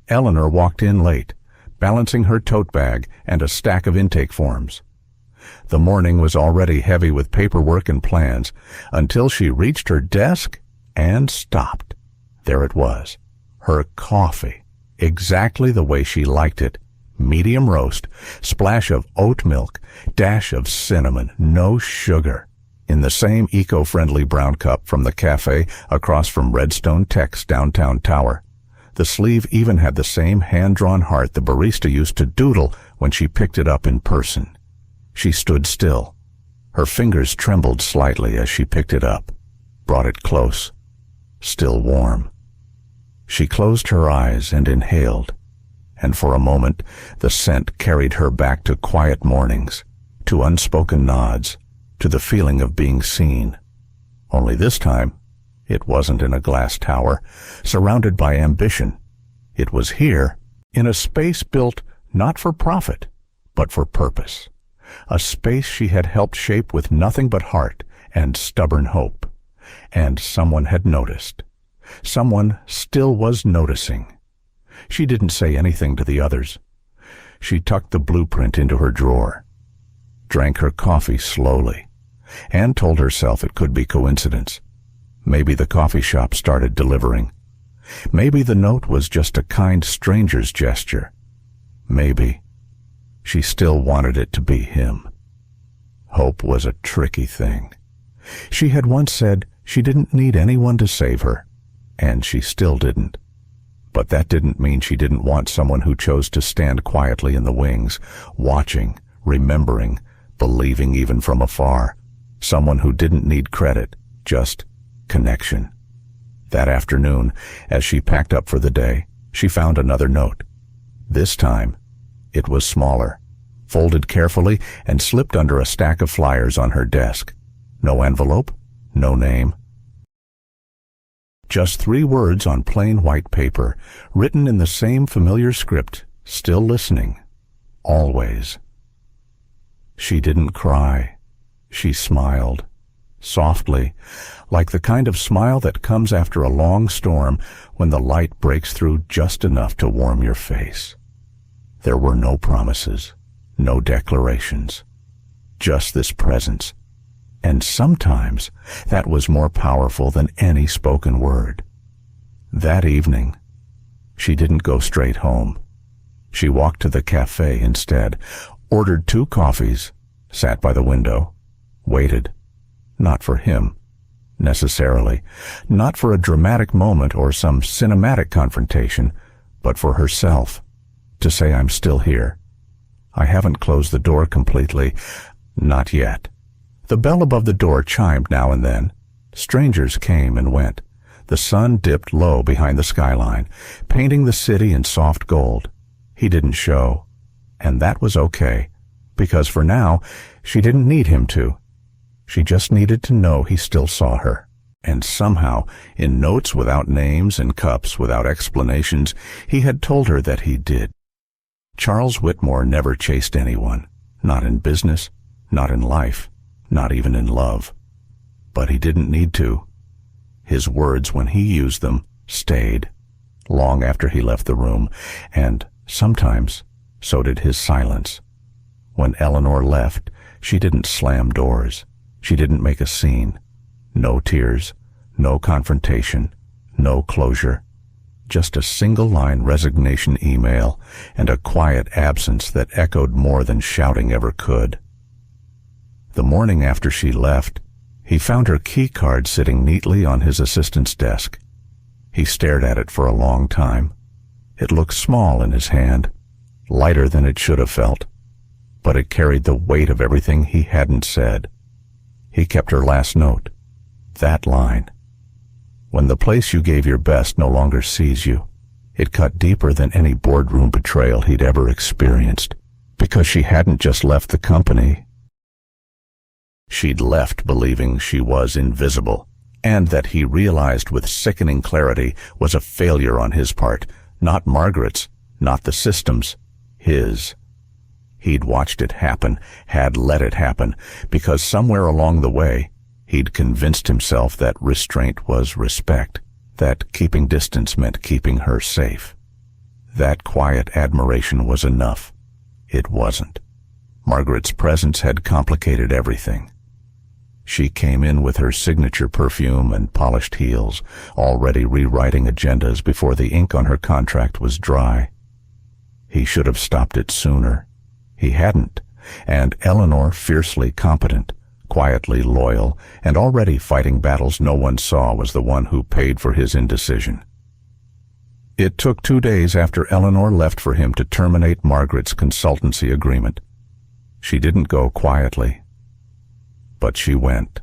Eleanor walked in late, balancing her tote bag and a stack of intake forms. The morning was already heavy with paperwork and plans until she reached her desk and stopped. There it was, her coffee, exactly the way she liked it. Medium roast, splash of oat milk, dash of cinnamon, no sugar. In the same eco-friendly brown cup from the cafe across from Redstone Tech's downtown tower. The sleeve even had the same hand-drawn heart the barista used to doodle when she picked it up in person. She stood still. Her fingers trembled slightly as she picked it up, brought it close, still warm. She closed her eyes and inhaled, and for a moment the scent carried her back to quiet mornings, to unspoken nods, to the feeling of being seen. Only this time, it wasn't in a glass tower, surrounded by ambition. It was here, in a space built not for profit, but for purpose. A space she had helped shape with nothing but heart and stubborn hope. And someone had noticed. Someone still was noticing. She didn't say anything to the others. She tucked the blueprint into her drawer, drank her coffee slowly, and told herself it could be coincidence. Maybe the coffee shop started delivering. Maybe the note was just a kind stranger's gesture. Maybe. She still wanted it to be him. Hope was a tricky thing. She had once said, She didn't need anyone to save her, and she still didn't. But that didn't mean she didn't want someone who chose to stand quietly in the wings, watching, remembering, believing even from afar. Someone who didn't need credit, just connection. That afternoon, as she packed up for the day, she found another note. This time, it was smaller, folded carefully and slipped under a stack of flyers on her desk. No envelope, no name. Just 3 words on plain white paper, written in the same familiar script, still listening, always. She didn't cry. She smiled, softly, like the kind of smile that comes after a long storm when the light breaks through just enough to warm your face. There were no promises, no declarations, just this presence. And sometimes that was more powerful than any spoken word. That evening, she didn't go straight home. She walked to the cafe instead, ordered 2 coffees, sat by the window, waited. Not for him, necessarily. Not for a dramatic moment or some cinematic confrontation, but for herself. To say, I'm still here. I haven't closed the door completely. Not yet. The bell above the door chimed now and then. Strangers came and went. The sun dipped low behind the skyline, painting the city in soft gold. He didn't show. And that was okay, because for now, she didn't need him to. She just needed to know he still saw her. And somehow, in notes without names and cups without explanations, he had told her that he did. Charles Whitmore never chased anyone. Not in business, not in life. Not even in love. But he didn't need to. His words, when he used them, stayed, long after he left the room, and sometimes so did his silence. When Eleanor left, she didn't slam doors. She didn't make a scene. No tears, no confrontation, no closure. Just a single-line resignation email and a quiet absence that echoed more than shouting ever could. The morning after she left, he found her key card sitting neatly on his assistant's desk. He stared at it for a long time. It looked small in his hand, lighter than it should have felt, but it carried the weight of everything he hadn't said. He kept her last note, that line. When the place you gave your best no longer sees you, it cut deeper than any boardroom betrayal he'd ever experienced, because she hadn't just left the company. She'd left believing she was invisible, and that he realized with sickening clarity was a failure on his part, not Margaret's, not the system's, his. He'd watched it happen, had let it happen, because somewhere along the way, he'd convinced himself that restraint was respect, that keeping distance meant keeping her safe. That quiet admiration was enough. It wasn't. Margaret's presence had complicated everything. She came in with her signature perfume and polished heels, already rewriting agendas before the ink on her contract was dry. He should have stopped it sooner. He hadn't, and Eleanor, fiercely competent, quietly loyal, and already fighting battles no one saw, was the one who paid for his indecision. It took 2 days after Eleanor left for him to terminate Margaret's consultancy agreement. She didn't go quietly. But she went.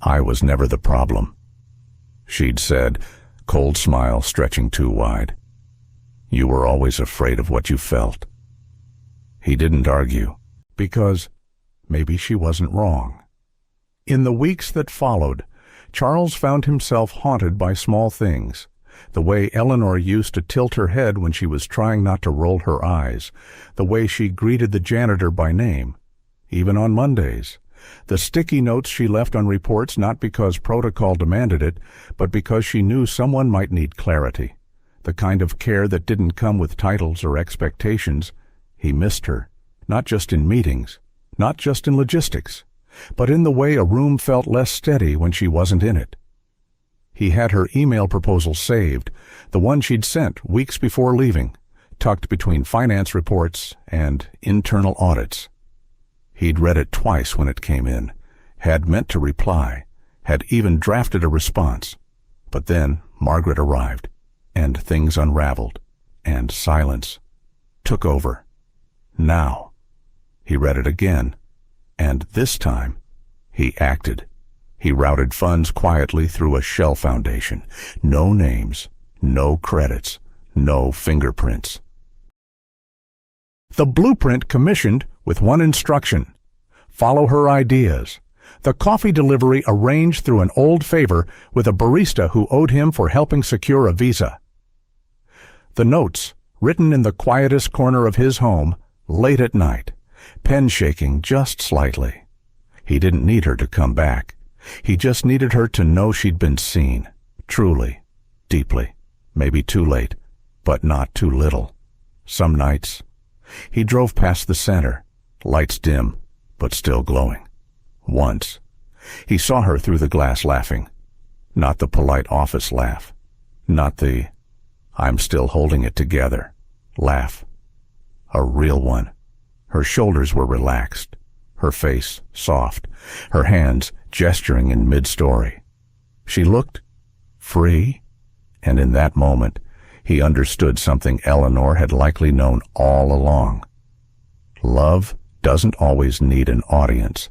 I was never the problem, she'd said, cold smile stretching too wide. You were always afraid of what you felt. He didn't argue, because maybe she wasn't wrong. In the weeks that followed, Charles found himself haunted by small things. The way Eleanor used to tilt her head when she was trying not to roll her eyes, the way she greeted the janitor by name, even on Mondays. The sticky notes she left on reports not because protocol demanded it, but because she knew someone might need clarity. The kind of care that didn't come with titles or expectations. He missed her, not just in meetings, not just in logistics, but in the way a room felt less steady when she wasn't in it. He had her email proposal saved, the one she'd sent weeks before leaving, tucked between finance reports and internal audits. He'd read it twice when it came in, had meant to reply, had even drafted a response. But then Margaret arrived, and things unraveled, and silence took over. Now, he read it again, and this time he acted. He routed funds quietly through a shell foundation. No names, no credits, no fingerprints. The blueprint commissioned with one instruction: follow her ideas. The coffee delivery arranged through an old favor with a barista who owed him for helping secure a visa. The notes, written in the quietest corner of his home, late at night, pen shaking just slightly. He didn't need her to come back. He just needed her to know she'd been seen, truly, deeply, maybe too late, but not too little. Some nights, he drove past the center, lights dim, but still glowing. Once, he saw her through the glass laughing. Not the polite office laugh. Not the "I'm still holding it together" laugh. A real one. Her shoulders were relaxed, her face soft, her hands gesturing in mid-story. She looked free, and in that moment, he understood something Eleanor had likely known all along. Love doesn't always need an audience.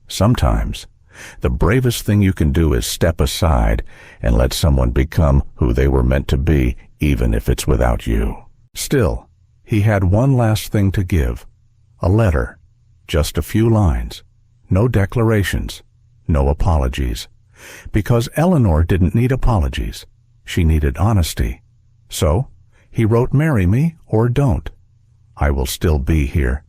Sometimes, the bravest thing you can do is step aside and let someone become who they were meant to be, even if it's without you. Still, he had one last thing to give. A letter. Just a few lines. No declarations. No apologies. Because Eleanor didn't need apologies. She needed honesty. So, he wrote, "Marry me or don't. I will still be here.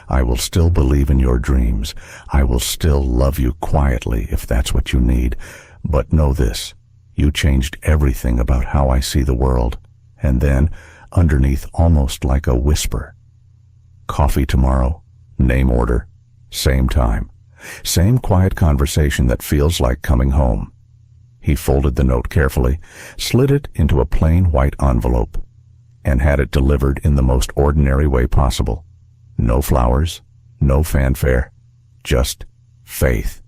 I will still believe in your dreams. I will still love you quietly if that's what you need. But know this, you changed everything about how I see the world." And then, underneath, almost like a whisper, "Coffee tomorrow, name order, same time, same quiet conversation that feels like coming home." He folded the note carefully, slid it into a plain white envelope, and had it delivered in the most ordinary way possible. No flowers, no fanfare, just faith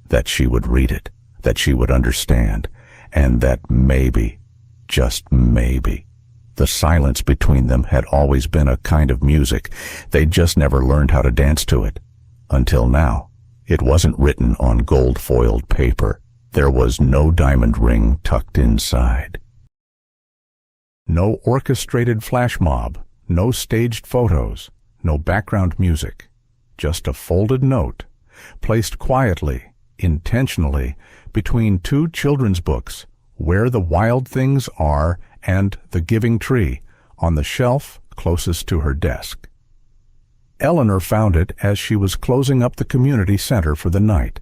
that she would read it, that she would understand, and that maybe, just maybe, the silence between them had always been a kind of music. They'd just never learned how to dance to it. Until now, it wasn't written on gold-foiled paper. There was no diamond ring tucked inside. No orchestrated flash mob, no staged photos, no background music, just a folded note, placed quietly, intentionally, between two children's books, Where the Wild Things Are and The Giving Tree, on the shelf closest to her desk. Eleanor found it as she was closing up the community center for the night.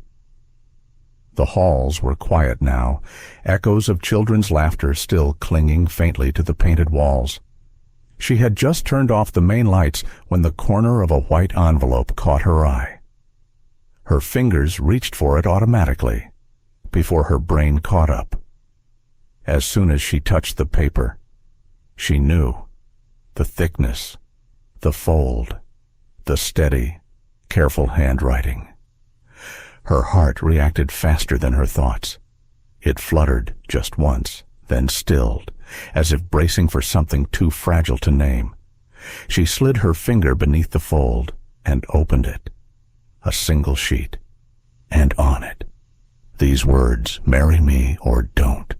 The halls were quiet now, echoes of children's laughter still clinging faintly to the painted walls. She had just turned off the main lights when the corner of a white envelope caught her eye. Her fingers reached for it automatically, before her brain caught up. As soon as she touched the paper, she knew. The thickness, the fold, the steady, careful handwriting. Her heart reacted faster than her thoughts. It fluttered just once, then stilled, as if bracing for something too fragile to name. She slid her finger beneath the fold and opened it. A single sheet. And on it, these words, "Marry me or don't.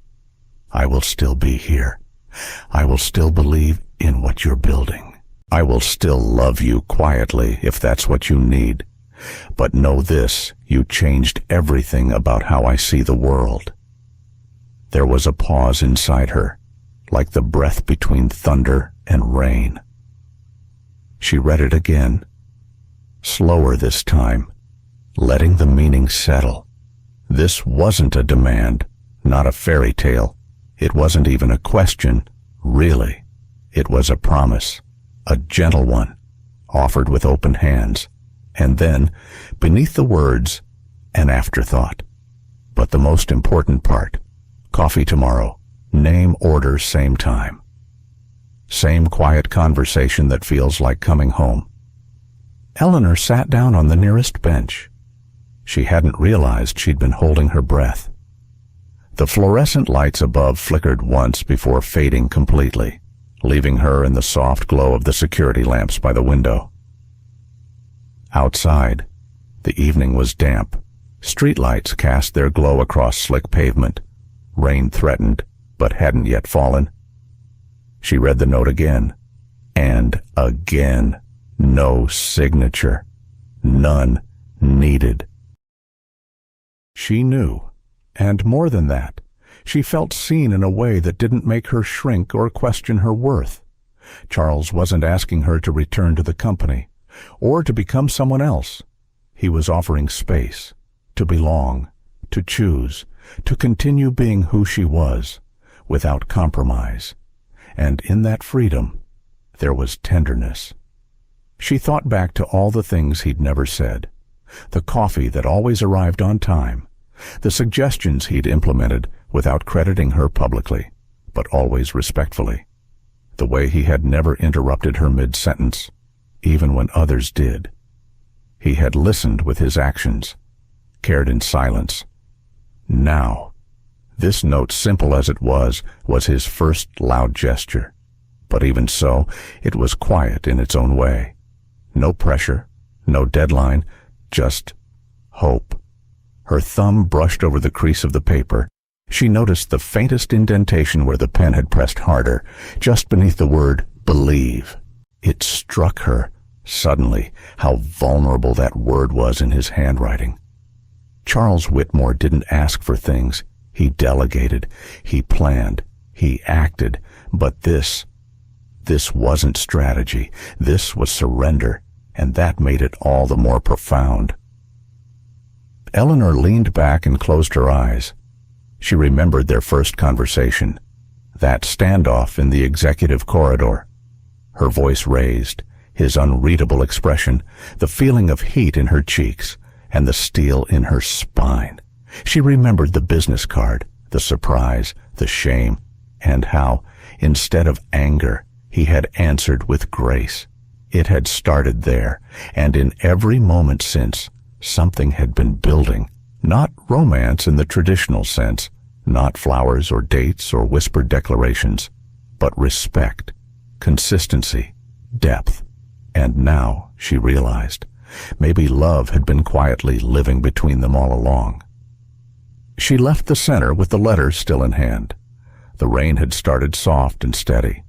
I will still be here. I will still believe in what you're building. I will still love you quietly if that's what you need. But know this, you changed everything about how I see the world." There was a pause inside her, like the breath between thunder and rain. She read it again, slower this time, letting the meaning settle. This wasn't a demand, not a fairy tale. It wasn't even a question, really. It was a promise, a gentle one, offered with open hands. And then, beneath the words, an afterthought. But the most important part, coffee tomorrow, name order same time. Same quiet conversation that feels like coming home. Eleanor sat down on the nearest bench. She hadn't realized she'd been holding her breath. The fluorescent lights above flickered once before fading completely, leaving her in the soft glow of the security lamps by the window. Outside, the evening was damp. Streetlights cast their glow across slick pavement. Rain threatened, but hadn't yet fallen. She read the note again, and again. No signature. None needed. She knew, and more than that, she felt seen in a way that didn't make her shrink or question her worth. Charles wasn't asking her to return to the company, or to become someone else. He was offering space, to belong, to choose, to continue being who she was, without compromise. And in that freedom, there was tenderness. She thought back to all the things he'd never said, the coffee that always arrived on time, the suggestions he'd implemented without crediting her publicly, but always respectfully, the way he had never interrupted her mid-sentence, even when others did. He had listened with his actions, cared in silence. Now, this note, simple as it was his first loud gesture. But even so, it was quiet in its own way. No pressure, no deadline, just hope. Her thumb brushed over the crease of the paper. She noticed the faintest indentation where the pen had pressed harder, just beneath the word believe. It struck her, suddenly, how vulnerable that word was in his handwriting. Charles Whitmore didn't ask for things. He delegated, he planned, he acted, but this wasn't strategy. This was surrender, and that made it all the more profound. Eleanor leaned back and closed her eyes. She remembered their first conversation, that standoff in the executive corridor. Her voice raised, his unreadable expression, the feeling of heat in her cheeks, and the steel in her spine. She remembered the business card, the surprise, the shame, and how, instead of anger, he had answered with grace. It had started there, and in every moment since, something had been building. Not romance in the traditional sense, not flowers or dates or whispered declarations, but respect, consistency, depth. And now, she realized, maybe love had been quietly living between them all along. She left the center with the letter still in hand. The rain had started soft and steady.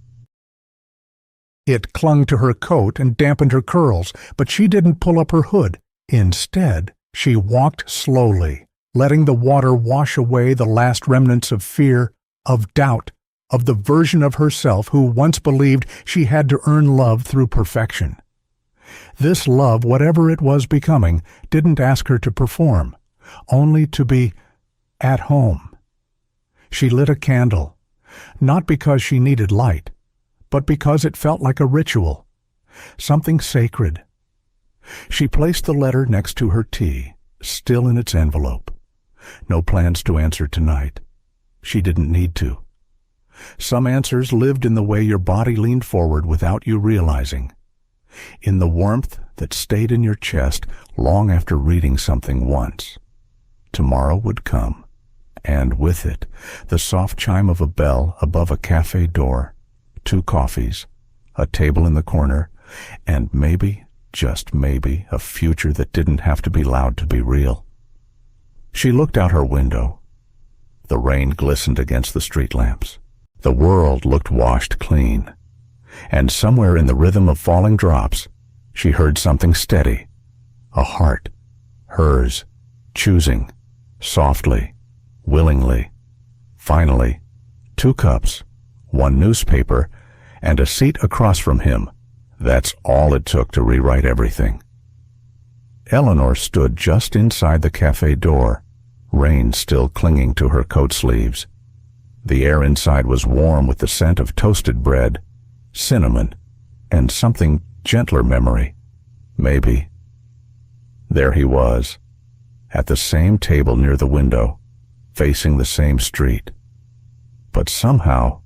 It clung to her coat and dampened her curls, but she didn't pull up her hood. Instead, she walked slowly, letting the water wash away the last remnants of fear, of doubt, of the version of herself who once believed she had to earn love through perfection. This love, whatever it was becoming, didn't ask her to perform, only to be at home. She lit a candle, not because she needed light, but because it felt like a ritual, something sacred. She placed the letter next to her tea, still in its envelope. No plans to answer tonight. She didn't need to. Some answers lived in the way your body leaned forward without you realizing, in the warmth that stayed in your chest long after reading something once. Tomorrow would come, and with it, the soft chime of a bell above a cafe door, 2 coffees, a table in the corner, and maybe, just maybe, a future that didn't have to be loud to be real. She looked out her window. The rain glistened against the street lamps. The world looked washed clean. And somewhere in the rhythm of falling drops, she heard something steady, a heart, hers, choosing, softly, willingly. Finally, 2 cups, 1 newspaper, and a seat across from him. That's all it took to rewrite everything. Eleanor stood just inside the cafe door, rain still clinging to her coat sleeves. The air inside was warm with the scent of toasted bread, cinnamon, and something gentler memory, maybe. There he was, at the same table near the window, facing the same street. But somehow,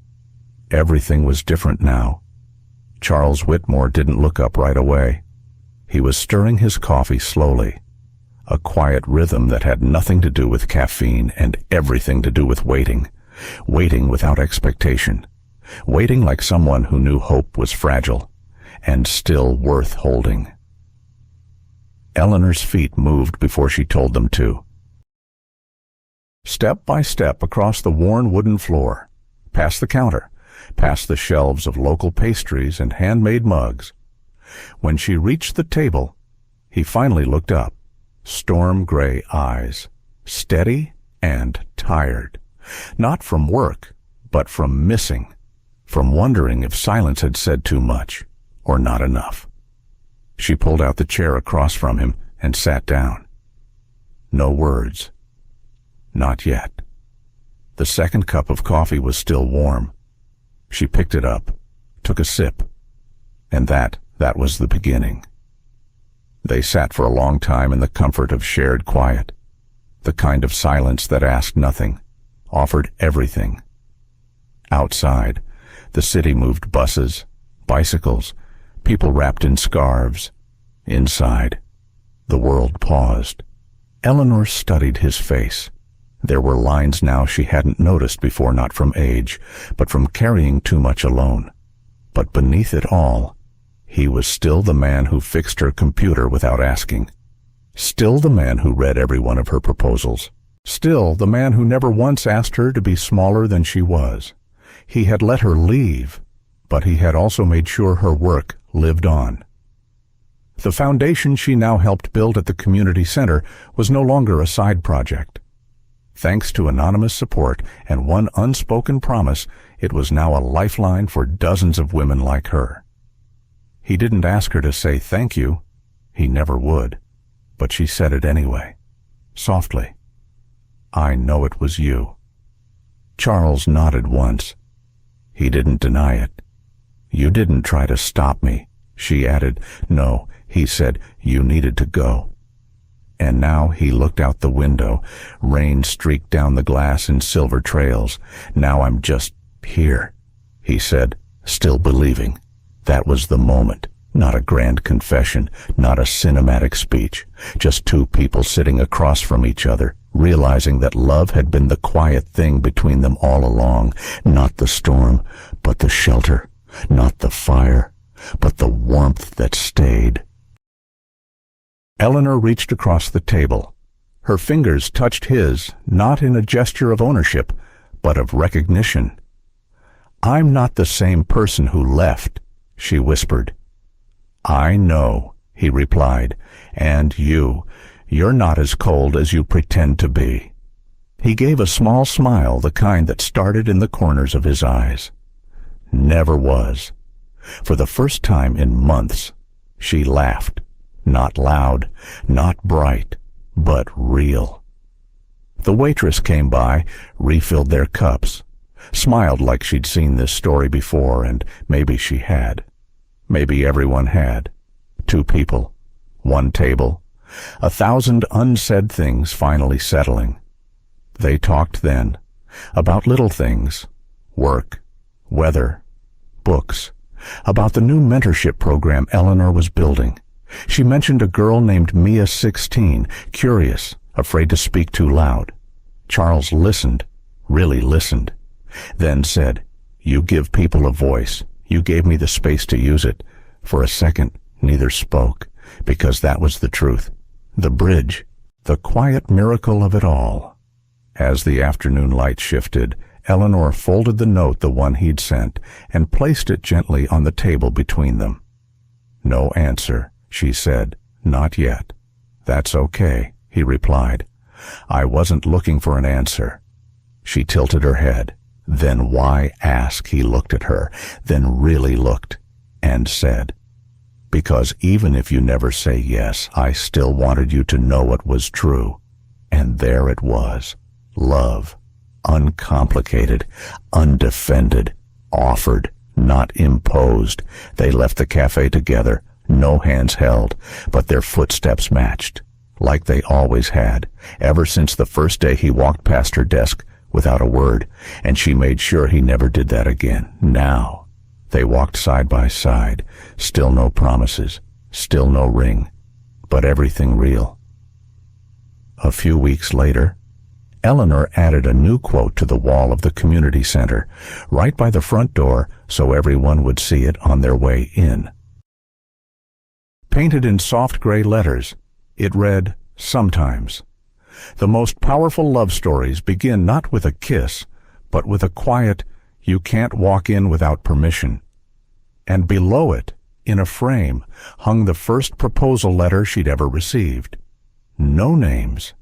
everything was different now. Charles Whitmore didn't look up right away. He was stirring his coffee slowly, a quiet rhythm that had nothing to do with caffeine and everything to do with waiting. Waiting without expectation. Waiting like someone who knew hope was fragile and still worth holding. Eleanor's feet moved before she told them to. Step by step across the worn wooden floor, past the counter, past the shelves of local pastries and handmade mugs. When she reached the table, he finally looked up, storm-gray eyes, steady and tired. Not from work, but from missing, from wondering if silence had said too much or not enough. She pulled out the chair across from him and sat down. No words. Not yet. The second cup of coffee was still warm. She picked it up, took a sip, and that was the beginning. They sat for a long time in the comfort of shared quiet, the kind of silence that asked nothing, offered everything. Outside, the city moved buses, bicycles, people wrapped in scarves. Inside, the world paused. Eleanor studied his face. There were lines now she hadn't noticed before, not from age, but from carrying too much alone. But beneath it all, he was still the man who fixed her computer without asking. Still the man who read every one of her proposals. Still the man who never once asked her to be smaller than she was. He had let her leave, but he had also made sure her work lived on. The foundation she now helped build at the community center was no longer a side project. Thanks to anonymous support and one unspoken promise, it was now a lifeline for dozens of women like her. He didn't ask her to say thank you. He never would. But she said it anyway, softly. I know it was you. Charles nodded once. He didn't deny it. You didn't try to stop me, she added. No, he said, you needed to go. And now he looked out the window. Rain streaked down the glass in silver trails. Now I'm just here, he said, still believing. That was the moment. Not a grand confession, not a cinematic speech. Just two people sitting across from each other, realizing that love had been the quiet thing between them all along. Not the storm, but the shelter. Not the fire, but the warmth that stayed. Eleanor reached across the table. Her fingers touched his, not in a gesture of ownership, but of recognition. I'm not the same person who left, she whispered. I know, he replied, and you're not as cold as you pretend to be. He gave a small smile, the kind that started in the corners of his eyes. Never was. For the first time in months, she laughed. Not loud, not bright, but real. The waitress came by, refilled their cups, smiled like she'd seen this story before, and maybe she had. Maybe everyone had. Two people, one table, 1,000 unsaid things finally settling. They talked then, about little things, work, weather, books, about the new mentorship program Eleanor was building. She mentioned a girl named Mia, 16, curious, afraid to speak too loud. Charles listened, really listened, then said, you give people a voice. You gave me the space to use it. For a second, neither spoke, because that was the truth. The bridge, the quiet miracle of it all. As the afternoon light shifted, Eleanor folded the note, the one he'd sent, and placed it gently on the table between them. No answer, she said. Not yet. That's okay, he replied. I wasn't looking for an answer. She tilted her head. Then why ask? He looked at her, then really looked, and said, because even if you never say yes, I still wanted you to know what was true. And there it was. Love. Uncomplicated, undefended, offered, not imposed. They left the cafe together, no hands held, but their footsteps matched, like they always had, ever since the first day he walked past her desk without a word, and she made sure he never did that again. Now, they walked side by side, still no promises, still no ring, but everything real. A few weeks later, Eleanor added a new quote to the wall of the community center, right by the front door so everyone would see it on their way in. Painted in soft gray letters, it read, "Sometimes. The most powerful love stories begin not with a kiss, but with a quiet, you can't walk in without permission." And below it, in a frame, hung the first proposal letter she'd ever received. No names,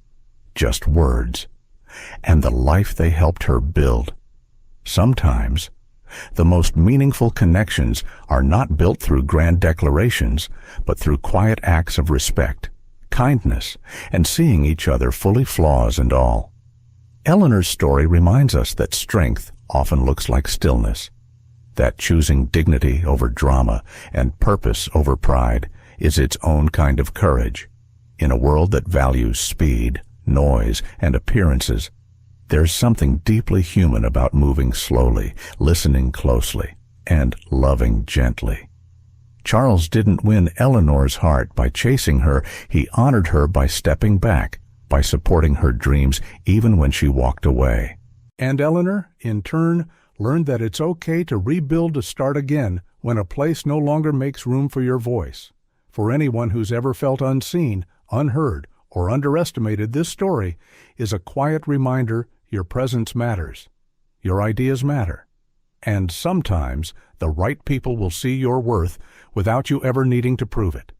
just words, and the life they helped her build. Sometimes, the most meaningful connections are not built through grand declarations, but through quiet acts of respect, kindness, and seeing each other fully, flaws and all. Eleanor's story reminds us that strength often looks like stillness, that choosing dignity over drama and purpose over pride is its own kind of courage. In a world that values speed, noise, and appearances, there's something deeply human about moving slowly, listening closely, and loving gently. Charles didn't win Eleanor's heart by chasing her. He honored her by stepping back, by supporting her dreams even when she walked away. And Eleanor, in turn, learned that it's okay to rebuild to start again when a place no longer makes room for your voice. For anyone who's ever felt unseen, unheard, or underestimated, this story is a quiet reminder your presence matters. Your ideas matter. And sometimes the right people will see your worth without you ever needing to prove it.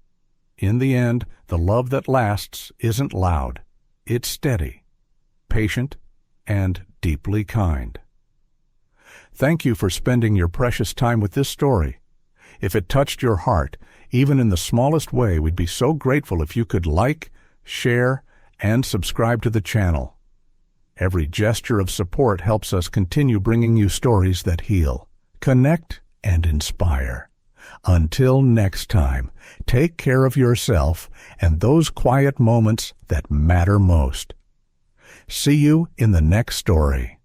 In the end, the love that lasts isn't loud. It's steady, patient, and deeply kind. Thank you for spending your precious time with this story. If it touched your heart, even in the smallest way, we'd be so grateful if you could like, share, and subscribe to the channel. Every gesture of support helps us continue bringing you stories that heal, connect, and inspire. Until next time, take care of yourself and those quiet moments that matter most. See you in the next story.